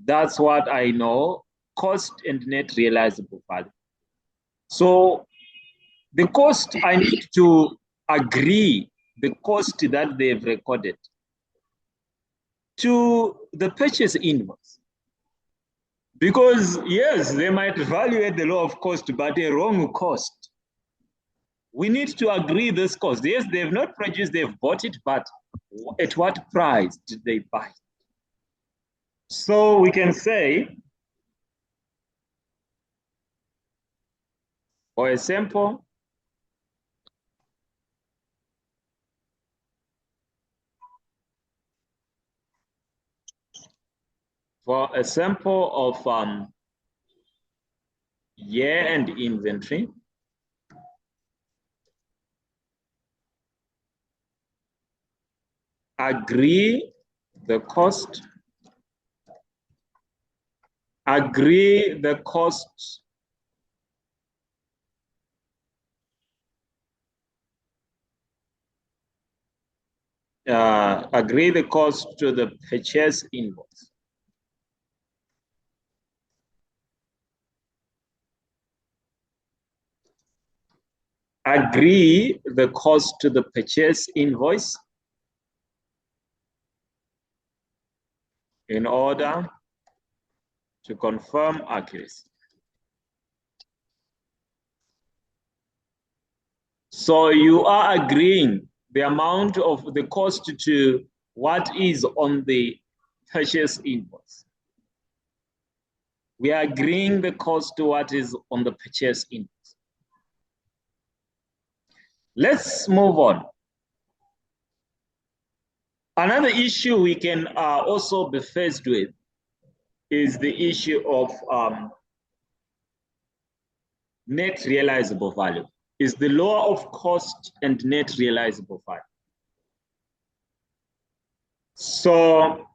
That's what I know, cost and net realizable value. So the cost, I need to agree the cost that they've recorded to the purchase invoice. Because yes, they might value at the low of cost, but a wrong cost. We need to agree this cost. Yes, they've not produced, they've bought it, but at what price did they buy it? So we can say, for a sample, of year-end inventory, agree the cost, agree the cost agree the cost to the purchase invoice. Agree the cost to the purchase invoice in order to confirm accuracy. So you are agreeing the amount of the cost to what is on the purchase invoice. We are agreeing the cost to what is on the purchase invoice. Let's move on. Another issue we can also be faced with is the issue of net realizable value. Is the law of cost and net realizable value. So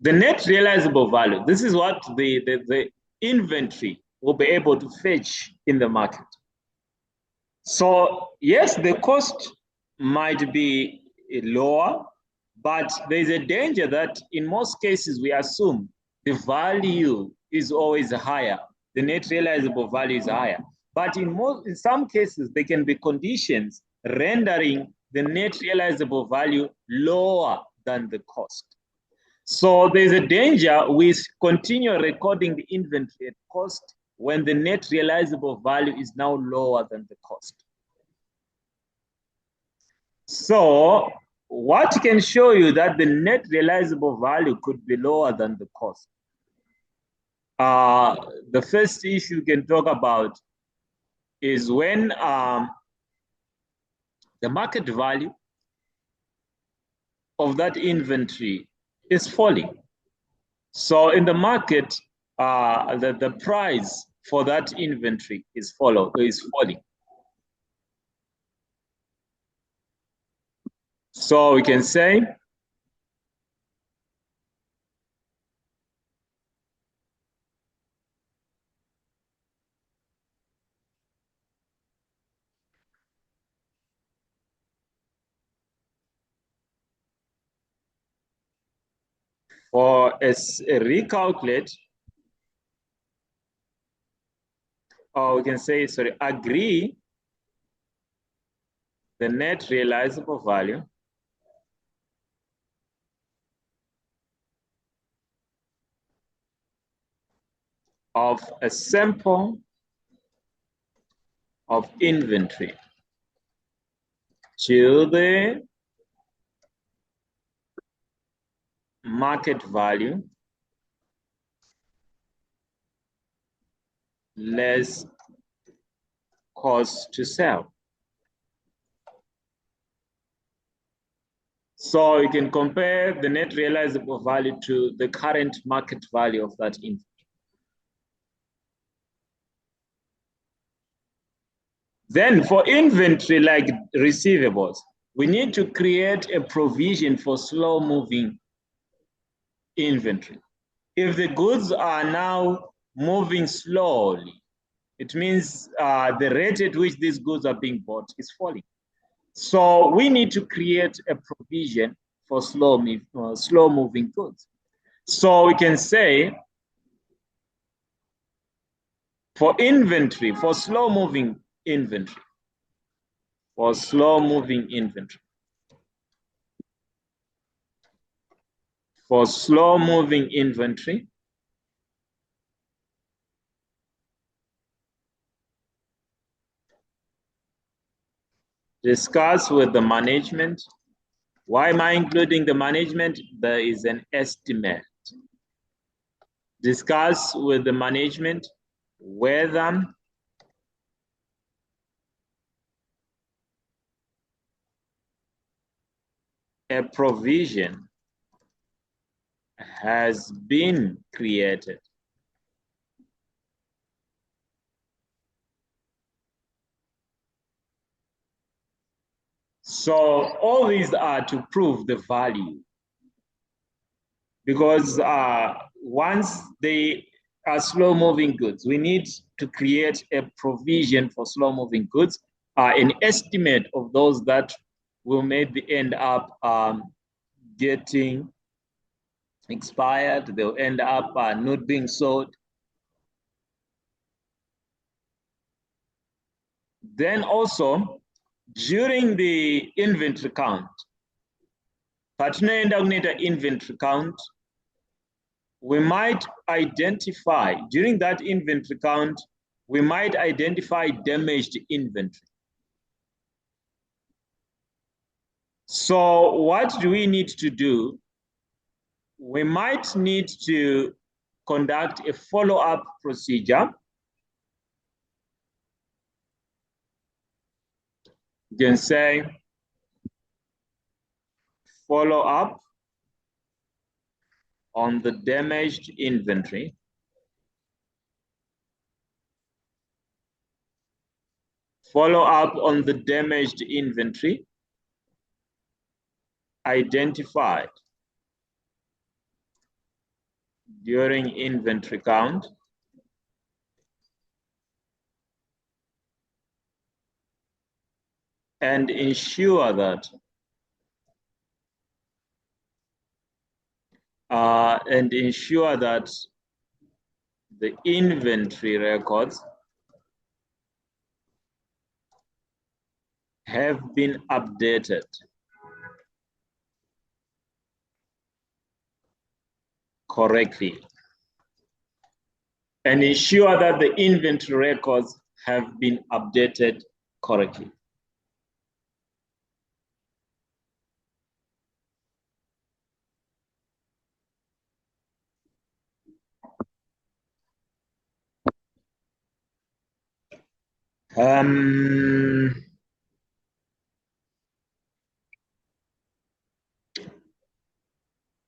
the net realizable value, this is what the inventory will be able to fetch in the market. So yes, the cost might be lower, but there's a danger that in most cases we assume the value is always higher. The net realizable value is higher. But in some cases, there can be conditions rendering the net realizable value lower than the cost. So there's a danger with continue recording the inventory at cost when the net realizable value is now lower than the cost. So what can show you that the net realizable value could be lower than the cost? The first issue we can talk about is when the market value of that inventory is falling. So in the market, the price for that inventory is falling. So we can say for a recalculate, or we can say, sorry, agree the net realizable value of a sample of inventory to the market value less cost to sell. So you can compare the net realizable value to the current market value of that inventory. Then for inventory like receivables, we need to create a provision for slow moving inventory. If the goods are now moving slowly, it means the rate at which these goods are being bought is falling. So we need to create a provision for slow moving goods. So we can say for inventory, for slow moving inventory, for slow moving inventory, for slow moving inventory, discuss with the management. Why am I including the management? There is an estimate. Discuss with the management whether a provision has been created so all these are to prove the value, because once they are slow moving goods, we need to create a provision for slow moving goods, an estimate of those that will maybe end up getting expired, they'll end up not being sold. Then also, during the inventory count, patinoenda kunoita inventory count, we might identify, during that inventory count, we might identify damaged inventory. So what do we need to do? We might need to conduct a follow-up procedure. You can say follow-up on the damaged inventory. Follow up on the damaged inventory identified during inventory count and ensure that the inventory records have been updated correctly, and ensure that the inventory records have been updated correctly.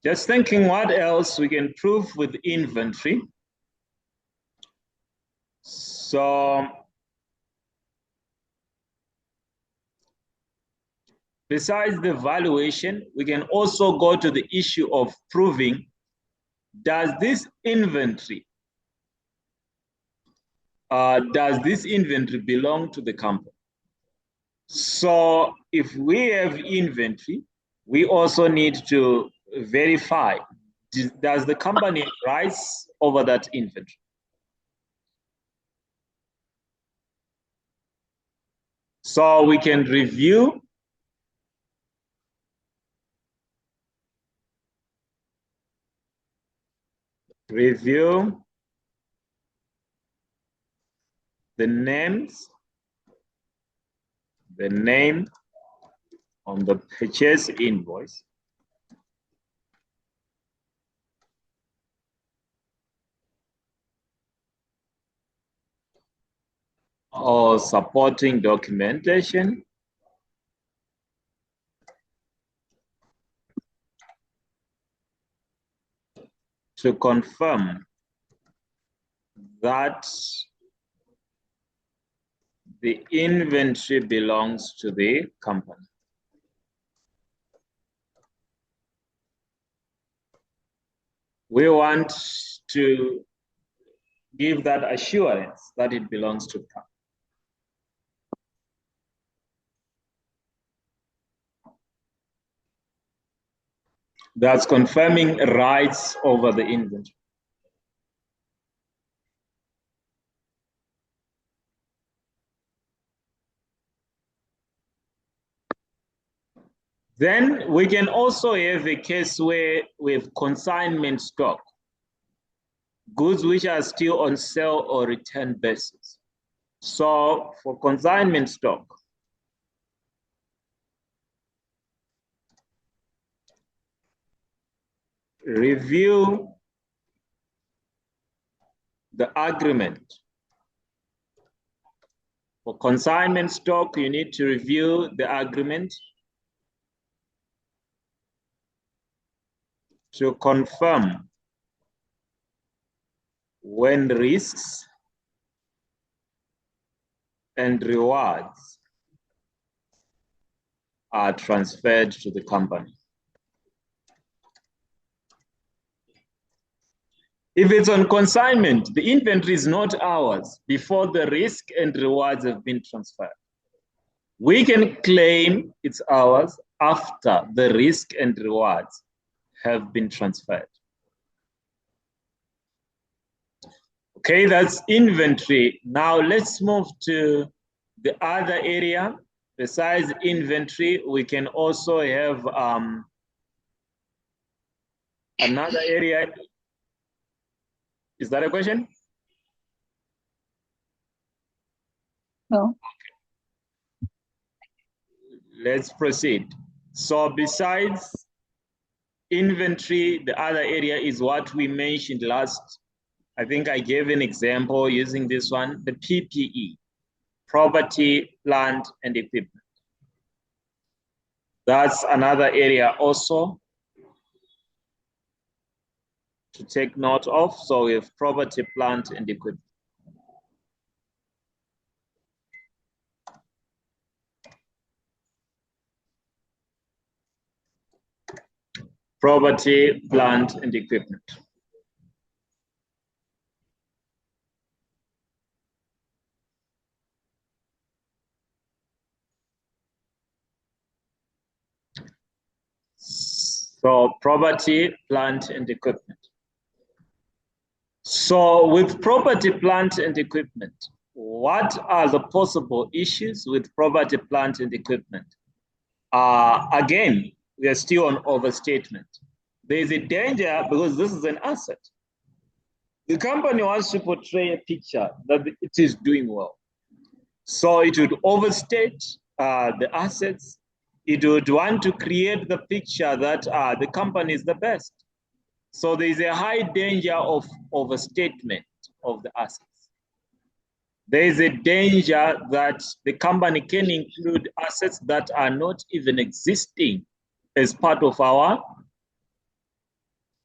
Just thinking what else we can prove with inventory. So besides the valuation, we can also go to the issue of proving, does this inventory belong to the company? So if we have inventory, we also need to verify, does the company have rights over that inventory? So we can review the name on the purchase invoice or supporting documentation to confirm that the inventory belongs to the company. We want to give that assurance that it belongs to the company. That's confirming rights over the inventory. Then we can also have a case where we have consignment stock, goods which are still on sale or return basis. So for consignment stock, review the agreement. For consignment stock, you need to review the agreement to confirm when risks and rewards are transferred to the company. If it's on consignment, the inventory is not ours before the risk and rewards have been transferred. We can claim it's ours after the risk and rewards have been transferred. Okay, that's inventory. Now let's move to the other area. Besides inventory, we can also have another area. Is that a question? No. Let's proceed. So besides inventory, the other area is what we mentioned last. I think I gave an example using this one, the PPE, property, plant, and equipment. That's another area also to take note of. So we have property, plant, and equipment. Property, plant, and equipment. So property, plant, and equipment. So with property, plant, and equipment, what are the possible issues with property, plant, and equipment? Again, we are still on overstatement. There is a danger because this is an asset. The company wants to portray a picture that it is doing well. So it would overstate the assets. It would want to create the picture that the company is the best. So there is a high danger of overstatement of the assets. There is a danger that the company can include assets that are not even existing as part of our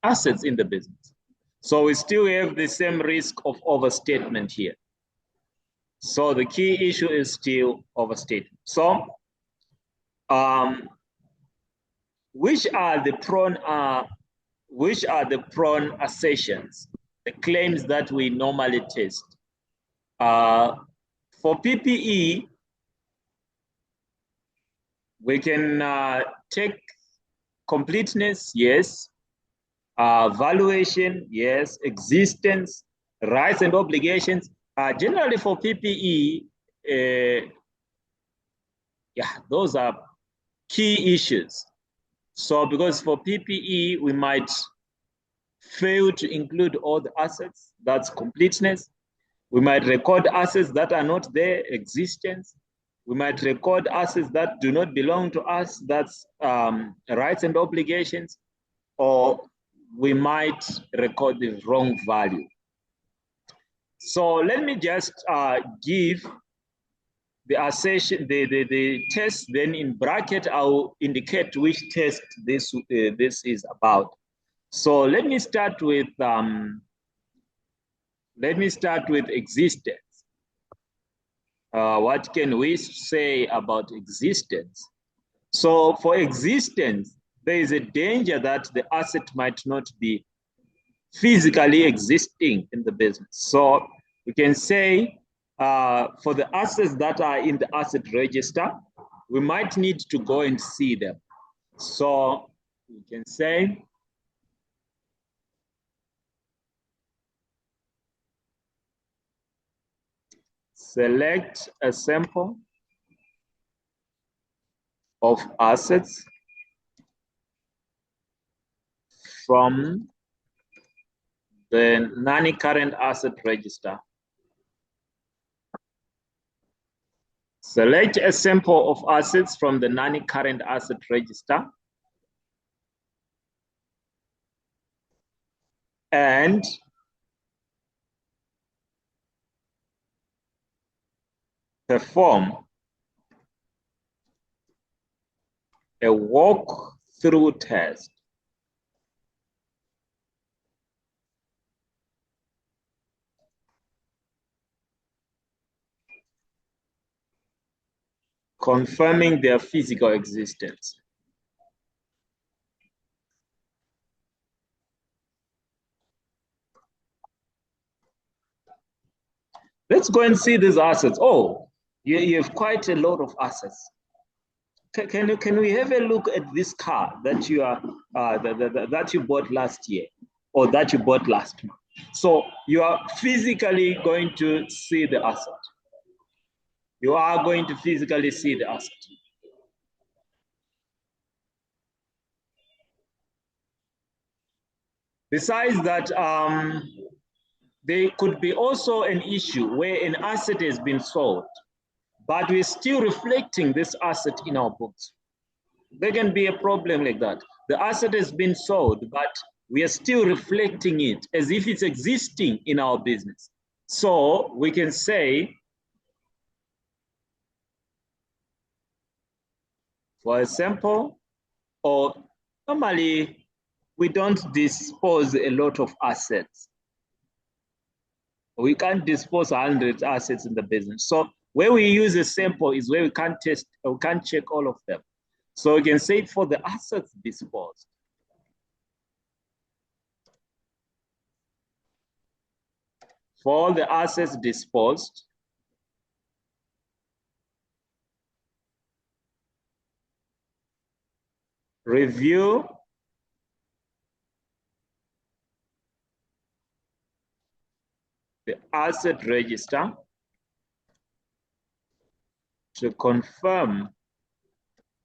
assets in the business. So we still have the same risk of overstatement here. So the key issue is still overstatement. So which are the prone assertions, the claims that we normally test? For PPE, we can take completeness, yes. Valuation, yes. Existence, rights and obligations. Generally for PPE, yeah, those are key issues. So because for PPE, we might fail to include all the assets, that's completeness. We might record assets that are not their existence. We might record assets that do not belong to us, that's rights and obligations, or we might record the wrong value. So let me just give the assertion, the test, then in bracket, I'll indicate which test this is about. So let me start with existence. What can we say about existence? So for existence, there is a danger that the asset might not be physically existing in the business. So we can say for the assets that are in the asset register, we might need to go and see them. So we can say select a sample of assets from the non-current asset register. Select a sample of assets from the non-current asset register and perform a walk-through test. Confirming their physical existence. Let's go and see these assets. Oh, you have quite a lot of assets. Can we have a look at this car that you are that you bought last year or that you bought last month? So you are physically going to see the asset. You are going to physically see the asset. Besides that, there could be also an issue where an asset has been sold, but we're still reflecting this asset in our books. There can be a problem like that. The asset has been sold, but we are still reflecting it as if it's existing in our business. So we can say, for example, or normally we don't dispose a lot of assets. We can't dispose 100 assets in the business. So where we use a sample is where we can't test, we can't check all of them. So we can say for the assets disposed. For all the assets disposed, review the asset register to confirm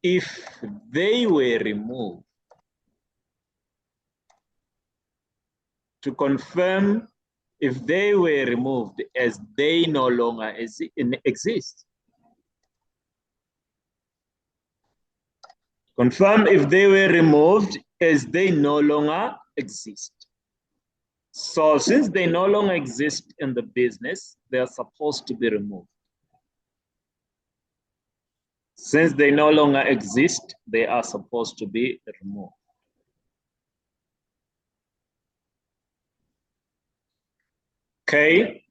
if they were removed. To confirm if they were removed as they no longer exist. Confirm if they were removed as they no longer exist. So since they no longer exist in the business, they are supposed to be removed. Since they no longer exist, they are supposed to be removed. Okay.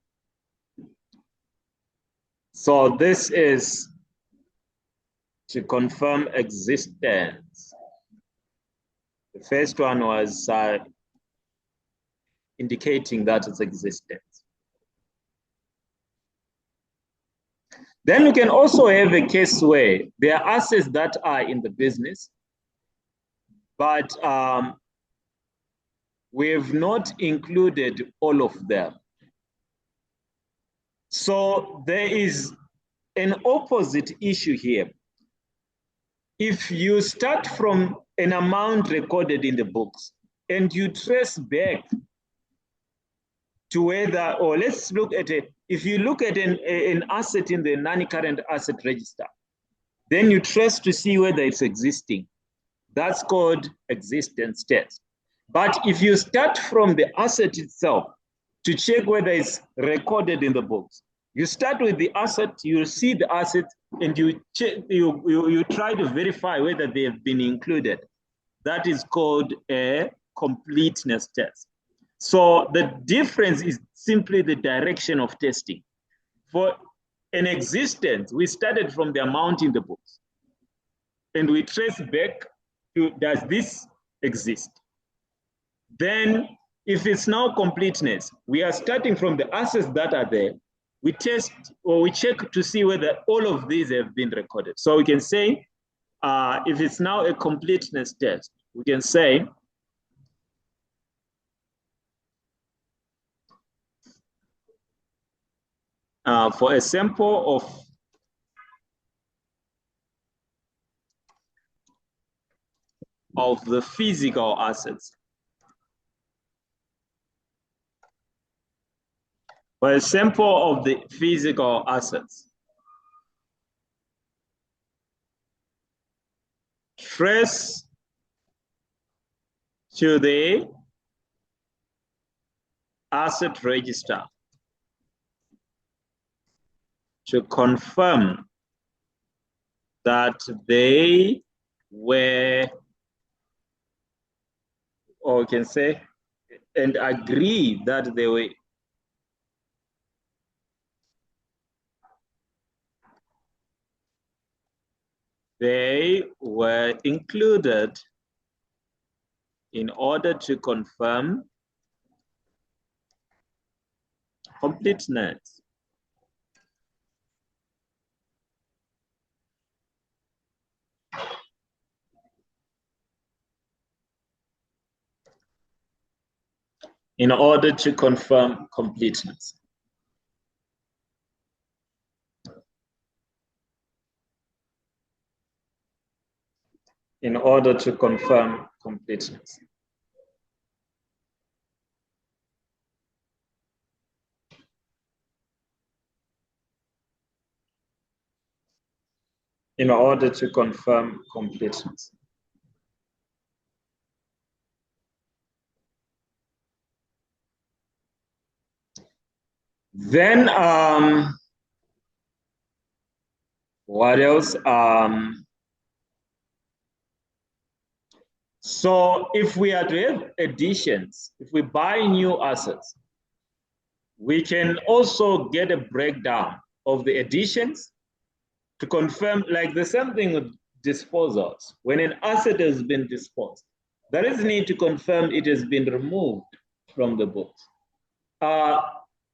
So this is to confirm existence. The first one was indicating that it's existence. Then we can also have a case where there are assets that are in the business, but we have not included all of them. So there is an opposite issue here. If you start from an amount recorded in the books and you trace back to whether, or let's look at it. If you look at an asset in the non-current asset register, then you trace to see whether it's existing. That's called existence test. But if you start from the asset itself to check whether it's recorded in the books, you start with the asset, you see the asset, and you try to verify whether they have been included. That is called a completeness test. So the difference is simply the direction of testing. For an existence, we started from the amount in the books, and we trace back to, does this exist? Then if it's now completeness, we are starting from the assets that are there. We test or we check to see whether all of these have been recorded. So we can say, if it's now a completeness test, we can say, for a sample of the physical assets, for a sample of the physical assets, trace to the asset register to confirm that they were, or we can say, and agree that they were included in order to confirm completeness. In order to confirm completeness. In order to confirm completeness. In order to confirm completeness. Then, what else? So if we are to have additions, if we buy new assets, we can also get a breakdown of the additions to confirm, like the same thing with disposals. When an asset has been disposed, there is need to confirm it has been removed from the books.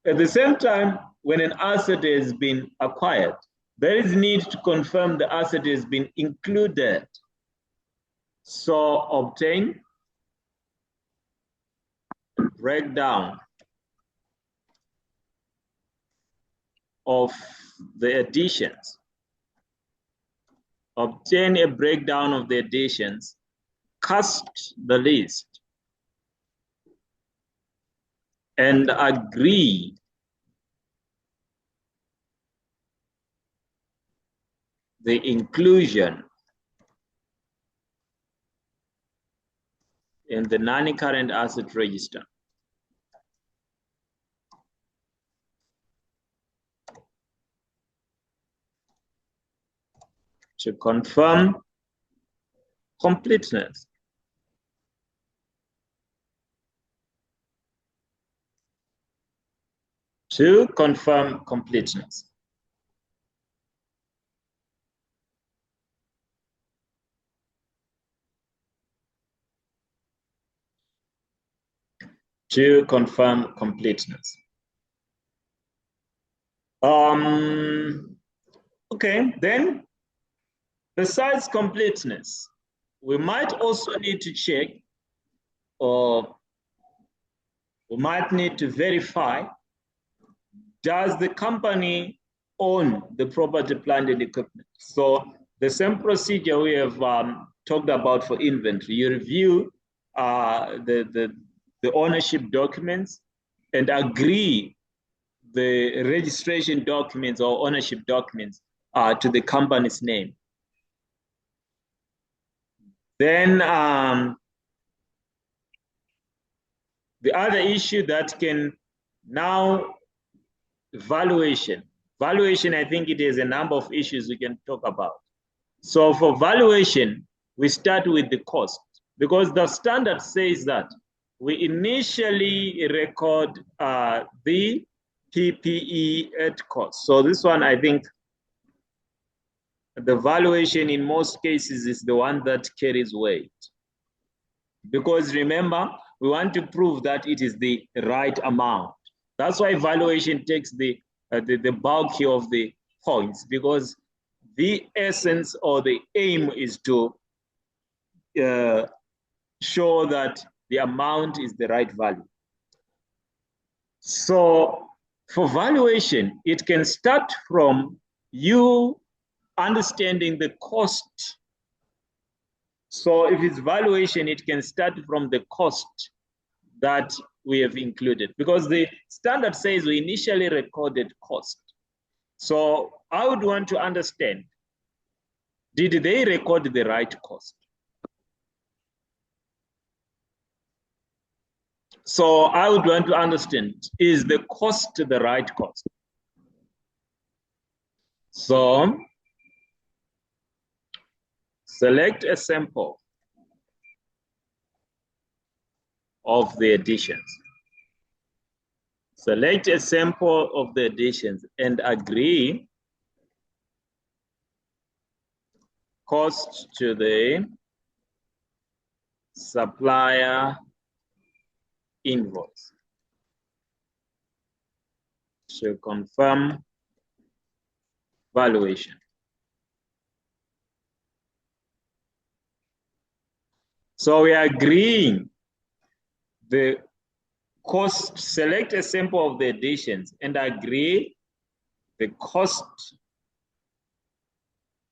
At the same time, when an asset has been acquired, there is need to confirm the asset has been included. So obtain breakdown of the additions. Obtain a breakdown of the additions, cast the list, and agree the inclusion in the non-current asset register. To confirm completeness. To confirm completeness. To confirm completeness. Okay, then besides completeness, we might also need to check, or we might need to verify, does the company own the property, plant, and equipment? So the same procedure we have talked about for inventory. You review the ownership documents, and agree the registration documents or ownership documents to the company's name. Then the other issue that can now valuation. Valuation, I think it is a number of issues we can talk about. So for valuation, we start with the cost because the standard says that we initially record the PPE at cost. So this one, I think the valuation in most cases is the one that carries weight. Because remember, we want to prove that it is the right amount. That's why valuation takes the bulk of the points, because the essence or the aim is to show that the amount is the right value. So for valuation, it can start from you understanding the cost. So if it's valuation, it can start from the cost that we have included, because the standard says we initially recorded cost. So I would want to understand, did they record the right cost? So I would want to understand, is the cost the right cost? So select a sample of the additions. Select a sample of the additions and agree cost to the supplier invoice to confirm valuation. So we are agreeing the cost, select a sample of the additions and agree the cost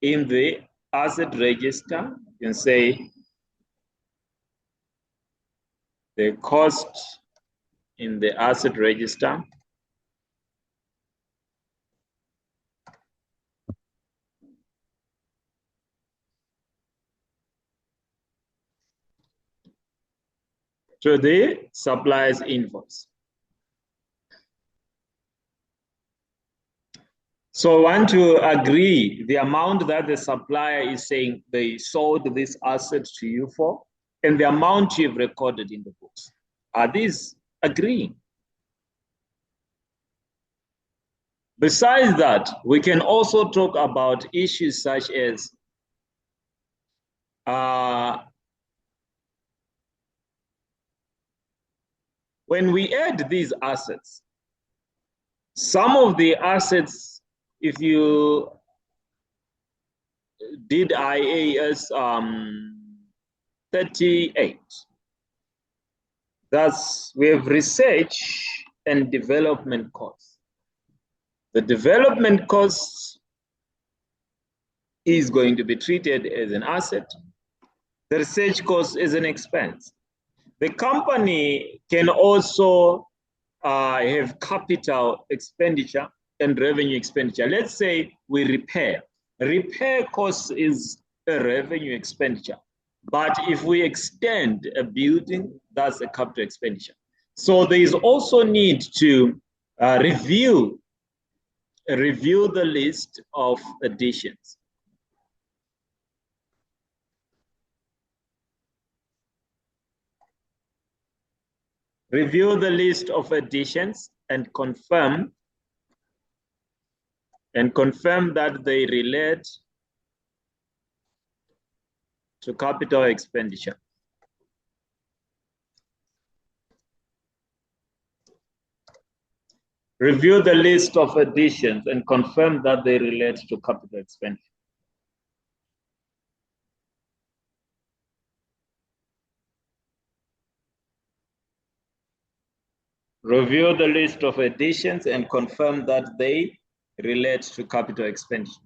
in the asset register. You can say the cost in the asset register to the supplier's invoice. So I want to agree the amount that the supplier is saying they sold this asset to you for and the amount you've recorded in the books. Are these agreeing? Besides that, we can also talk about issues such as when we add these assets, some of the assets, if you did IAS 38, thus we have research and development costs. The development cost is going to be treated as an asset. The research cost is an expense. The company can also have capital expenditure and revenue expenditure. Let's say we repair. Repair cost is a revenue expenditure. But if we extend a building, that's a capital expenditure. So there is also need to review the list of additions. Review the list of additions and confirm that they relate to capital expenditure. Review the list of additions and confirm that they relate to capital expenditure. Review the list of additions and confirm that they relate to capital expenditure.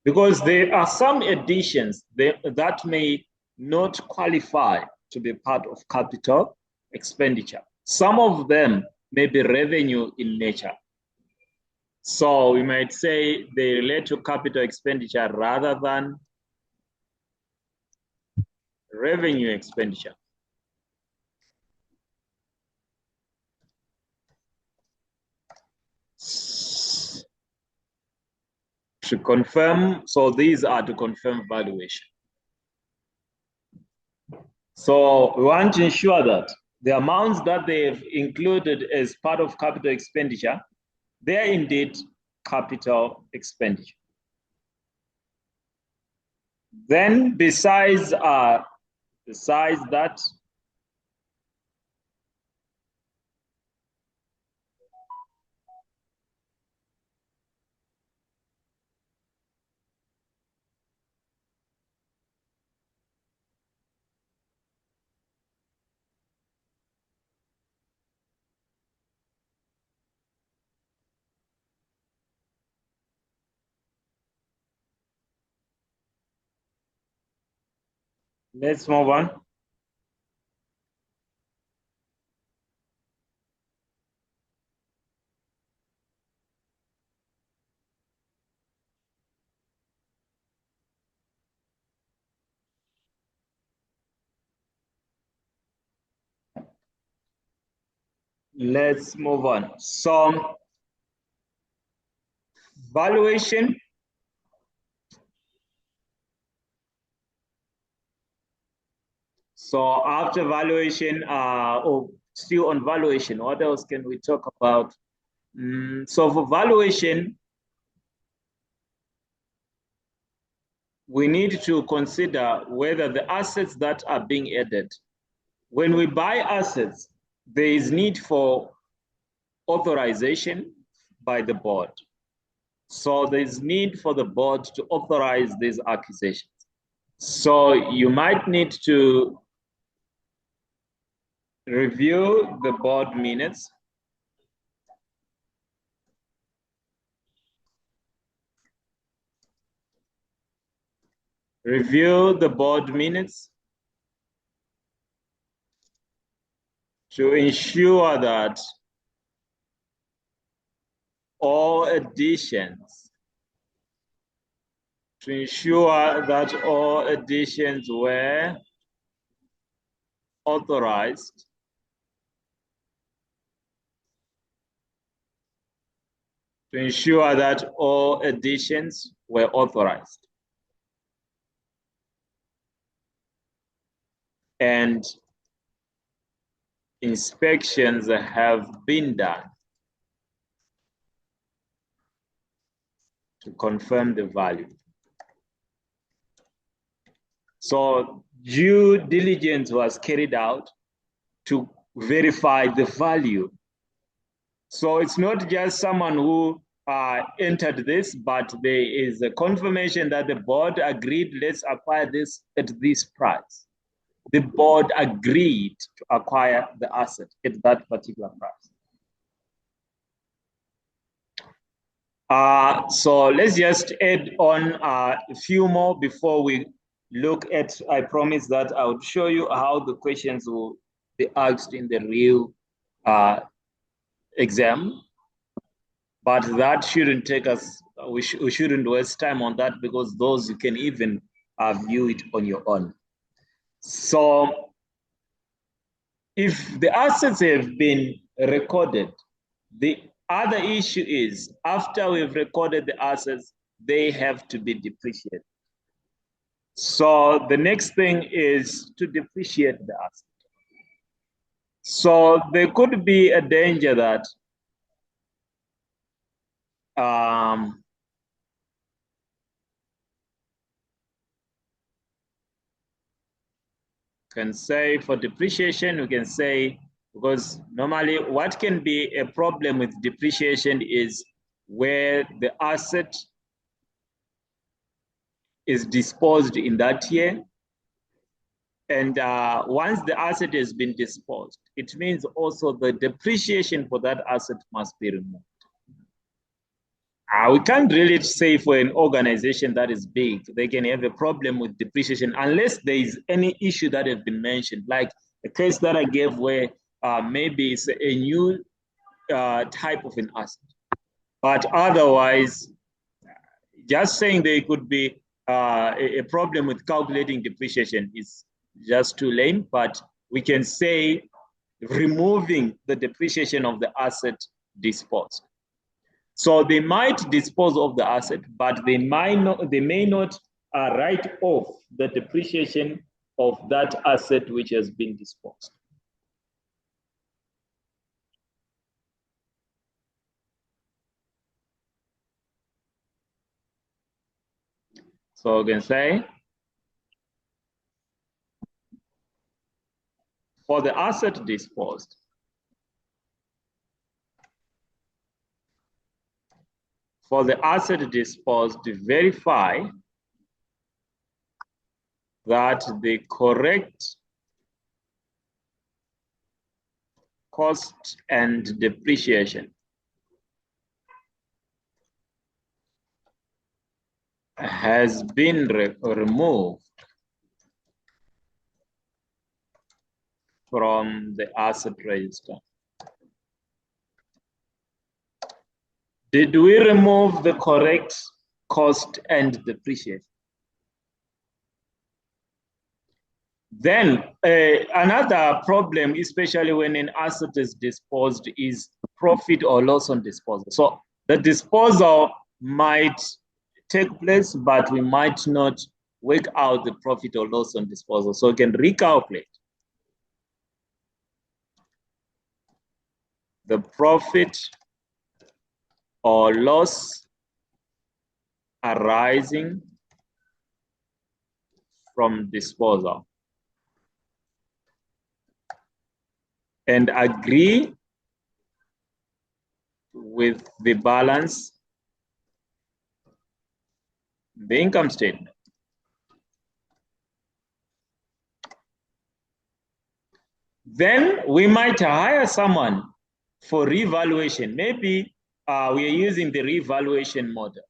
Because there are some additions that may not qualify to be part of capital expenditure. Some of them may be revenue in nature. So we might say they relate to capital expenditure rather than revenue expenditure. To confirm, so these are to confirm valuation. So we want to ensure that the amounts that they've included as part of capital expenditure, they are indeed capital expenditure. Then besides that, let's move on. Let's move on. So valuation. So after valuation, still on valuation, what else can we talk about? So for valuation, we need to consider whether the assets that are being added, when we buy assets, there is need for authorization by the board. So there's need for the board to authorize these acquisitions. So you might need to review the board minutes. Review the board minutes to ensure that all additions were authorized to ensure that all additions were authorized. And inspections have been done to confirm the value. So due diligence was carried out to verify the value. So it's not just someone who entered this, but there is a confirmation that the board agreed, let's acquire this at this price. The board agreed to acquire the asset at that particular price. So let's just add on a few more before we look at, I promise that I would show you how the questions will be asked in the real exam. But that shouldn't take us, we shouldn't waste time on that because those you can even view it on your own. So if the assets have been recorded, the other issue is after we've recorded the assets, they have to be depreciated. So the next thing is to depreciate the asset. So there could be a danger that can say for depreciation, we can say, because normally what can be a problem with depreciation is where the asset is disposed in that year. And once the asset has been disposed, it means also the depreciation for that asset must be removed. We can't really say for an organization that is big, they can have a problem with depreciation unless there is any issue that has been mentioned, like a case that I gave where maybe it's a new type of an asset. But otherwise, just saying there could be a problem with calculating depreciation is just too lame, but we can say removing the depreciation of the asset disposed. So they might dispose of the asset, but they may not write off the depreciation of that asset which has been disposed. So we can say for the asset disposed, verify that the correct cost and depreciation has been removed from the asset register. Did we remove the correct cost and depreciation? Then another problem, especially when an asset is disposed, is profit or loss on disposal. So the disposal might take place, but we might not work out the profit or loss on disposal. So we can recalculate the profit or loss arising from disposal and agree with the balance, the income statement. Then we might hire someone for revaluation. Maybe we are using the revaluation model.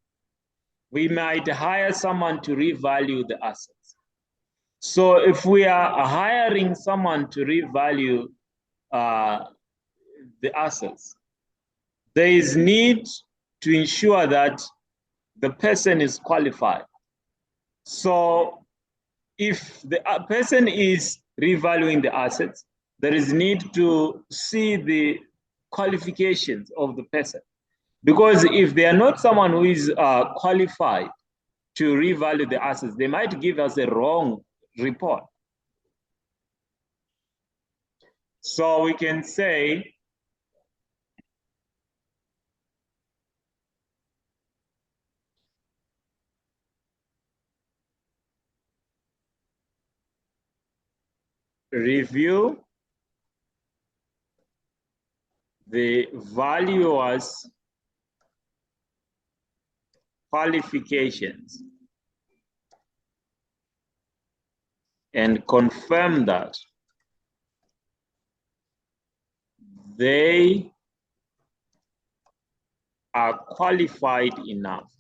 We might hire someone to revalue the assets. So if we are hiring someone to revalue the assets, there is need to ensure that the person is qualified. So if the person is revaluing the assets, there is need to see the qualifications of the person. Because if they are not someone who is qualified to revalue the assets, they might give us a wrong report. So we can say review the valuer's qualifications and confirm that they are qualified enough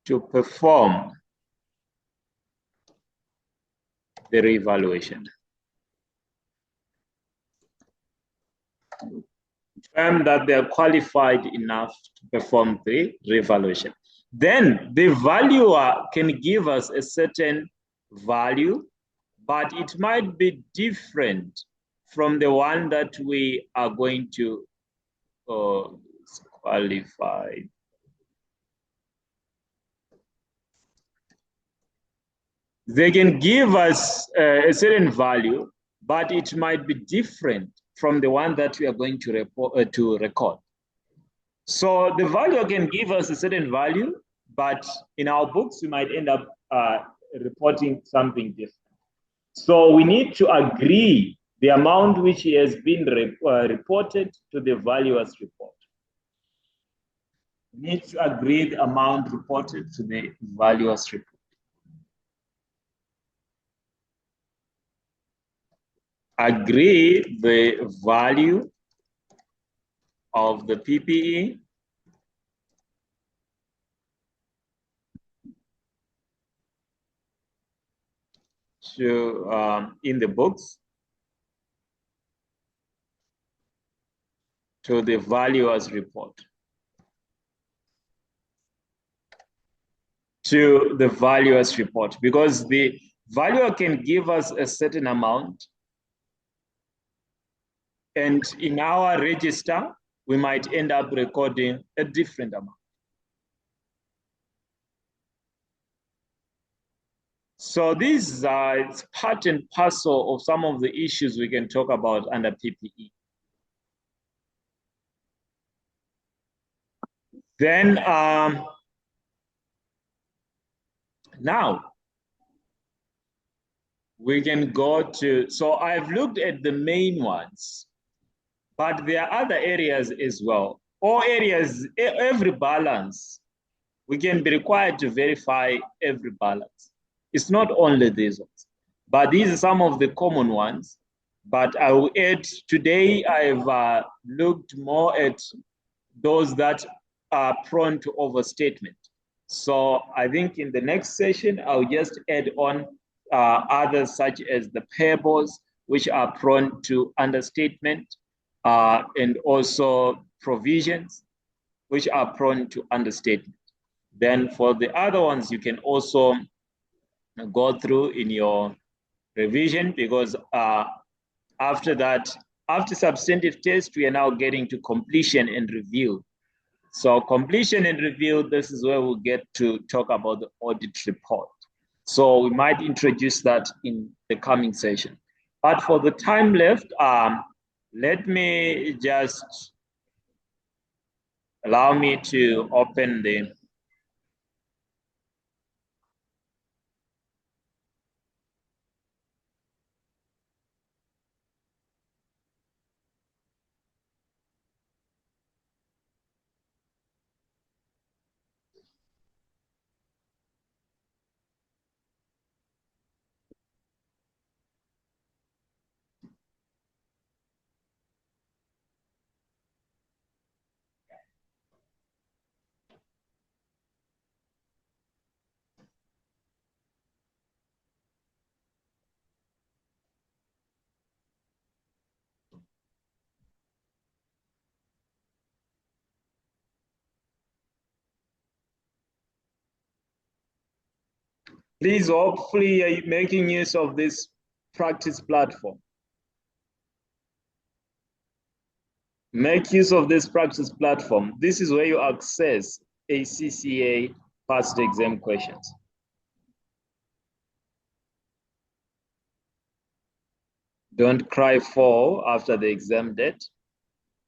to perform the revaluation. Confirm that they are qualified enough to perform the revaluation. Then the valuer can give us a certain value, but it might be different from the one that we are going to qualify. They can give us a certain value, but it might be different from the one that we are going to record. So the value can give us a certain value, but in our books, we might end up reporting something different. So we need to agree the amount which has been reported to the valuer's report. We need to agree the amount reported to the valuer's report. Agree the value of the PPE to in the books to the valuers report. To the valuers report, because the valuer can give us a certain amount, and in our register, we might end up recording a different amount. So these are it's part and parcel of some of the issues we can talk about under PPE. Then now we can go to, so I've looked at the main ones, but there are other areas as well. All areas, every balance, we can be required to verify every balance. It's not only these ones, but these are some of the common ones. But I will add, today I've looked more at those that are prone to overstatement. So I think in the next session, I'll just add on others such as the payables, which are prone to understatement, and also provisions, which are prone to understatement. Then for the other ones, you can also go through in your revision, because after that, after substantive test, we are now getting to completion and review. So completion and review, this is where we'll get to talk about the audit report. So we might introduce that in the coming session. But for the time left, let me just allow me to open the please, hopefully you're making use of this practice platform. Make use of this practice platform. This is where you access ACCA past exam questions. Don't cry fall after the exam date.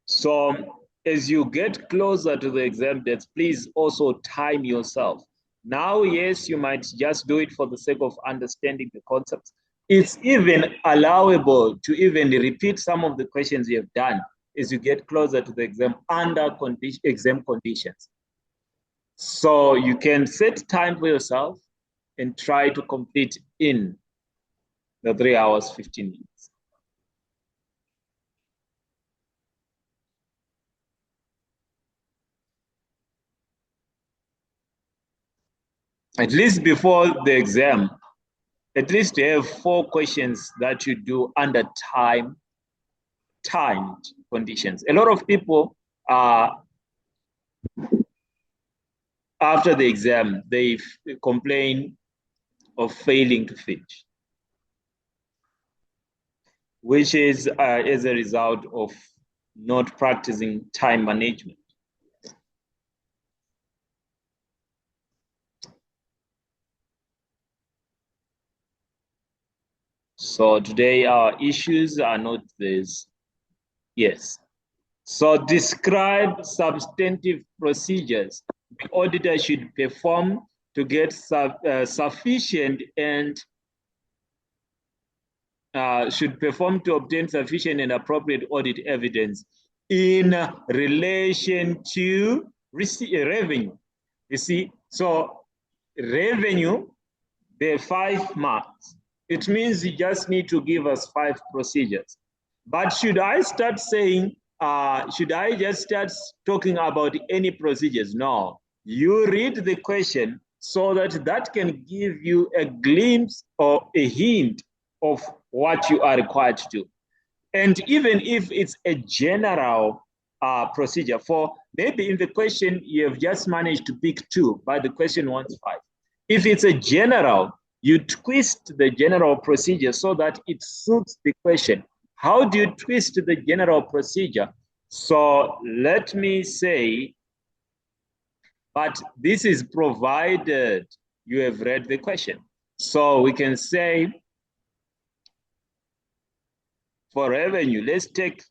So as you get closer to the exam dates, please also time yourself. Now, yes, you might just do it for the sake of understanding the concepts. It's even allowable to even repeat some of the questions you have done as you get closer to the exam under exam conditions. So you can set time for yourself and try to complete in the 3 hours, 15 minutes. At least before the exam, at least you have 4 questions that you do under timed conditions. A lot of people after the exam, they complain of failing to finish, which is as a result of not practicing time management. So today our issues are not this. Yes. So describe substantive procedures the auditor should perform to get sufficient and should perform to obtain sufficient and appropriate audit evidence in relation to revenue. You see, so revenue, there are 5 marks. It means you just need to give us 5 procedures. But should I start saying, should I just start talking about any procedures? No. You read the question so that that can give you a glimpse or a hint of what you are required to do. And even if it's a general procedure, for maybe in the question you have just managed to pick two, but the question wants five. If it's a general, you twist the general procedure so that it suits the question. How do you twist the general procedure? So let me say, but this is provided you have read the question. So we can say for revenue, let's take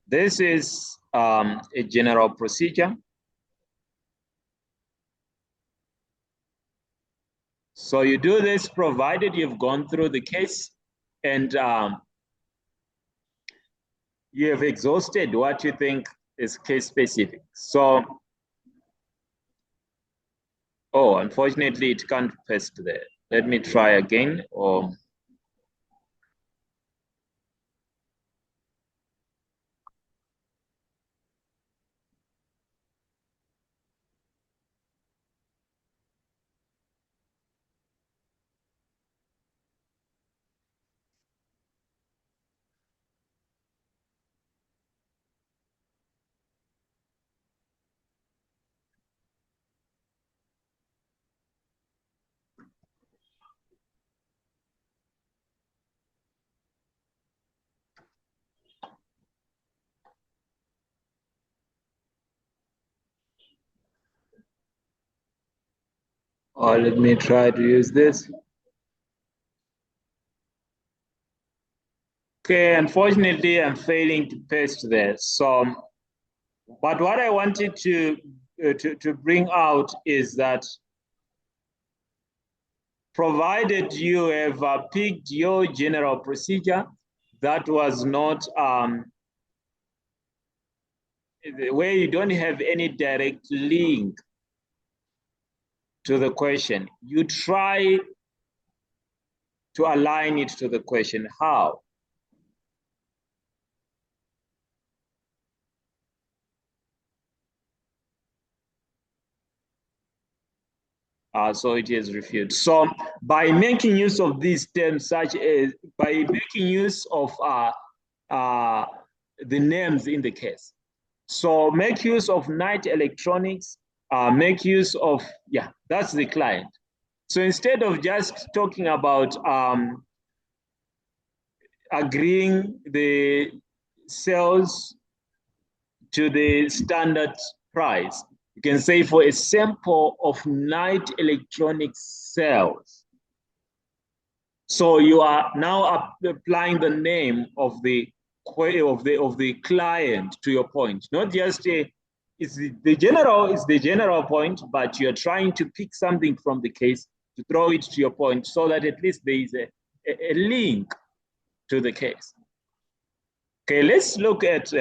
this is a general procedure. So you do this provided you've gone through the case and you have exhausted what you think is case specific. So, oh, unfortunately, it can't paste there. Let me try again. Let me try to use this. Okay, unfortunately, I'm failing to paste there. So, but what I wanted to bring out is that provided you have picked your general procedure, that was not where you don't have any direct link to the question, you try to align it to the question. How? So it is refuted. So by making use of these terms, such as by making use of the names in the case. So make use of Knight Electronics, make use of, yeah, that's the client. So instead of just talking about agreeing the sales to the standard price, you can say for a sample of Knight Electronics sales. So you are now applying the name of the client to your point, not just it's the general point, but you're trying to pick something from the case to throw it to your point so that at least there is a link to the case. Okay, let's look at,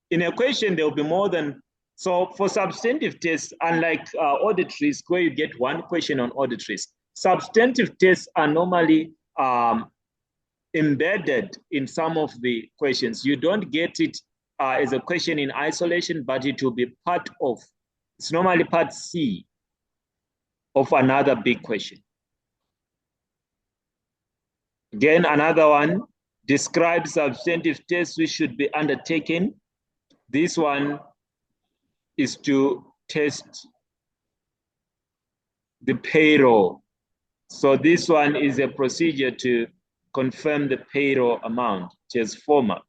in a question, there will be more than, so for substantive tests, unlike audit risk, where you get one question on audit risk, substantive tests are normally embedded in some of the questions. You don't get it as a question in isolation, but it will be part of, it's normally part C of another big question. Again, another one, describe substantive tests which should be undertaken. This one is to test the payroll. So this one is a procedure to confirm the payroll amount, which has 4 marks.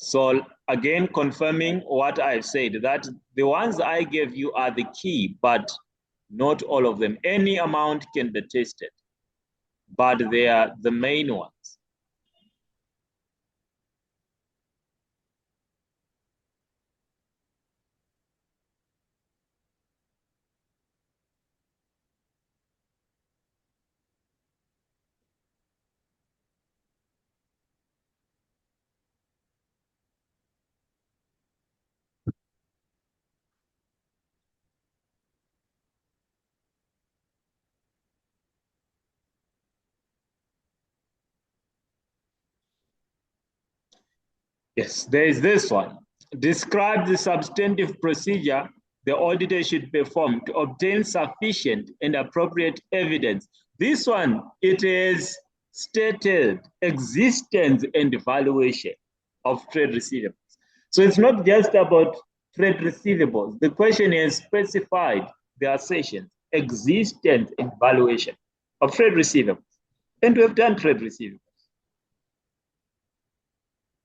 So again, confirming what I've said, that the ones I gave you are the key, but not all of them. Any amount can be tested, but they are the main ones. Yes, there is this one. Describe the substantive procedure the auditor should perform to obtain sufficient and appropriate evidence. This one, it is stated existence and valuation of trade receivables. So it's not just about trade receivables. The question is specified the assertions, existence and valuation of trade receivables. And we have done trade receivables.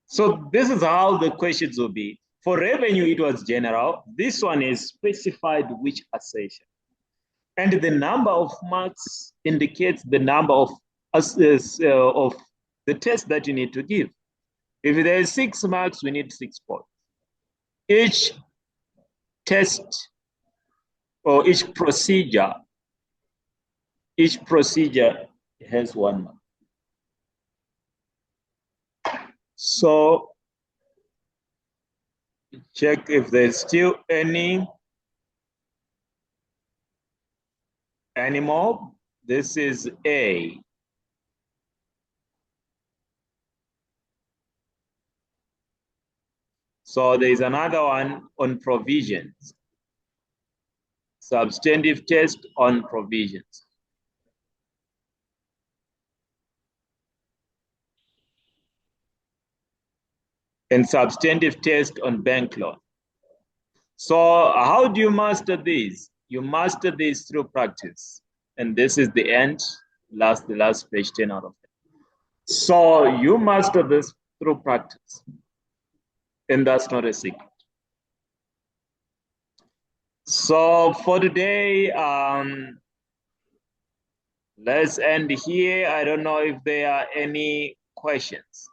So this is how the questions will be. For revenue, it was general. This one is specified which assertion. And the number of marks indicates the number of the test that you need to give. If there is 6 marks, we need 6 points. Each test or each procedure has 1 mark. So check if there's still any more. This is A. So there's another one on provisions. Substantive test on provisions. And substantive test on bank loan. So how do you master these? You master these through practice. And this is the end, the last page, 10 out of 10. So you master this through practice. And that's not a secret. So for today, let's end here. I don't know if there are any questions.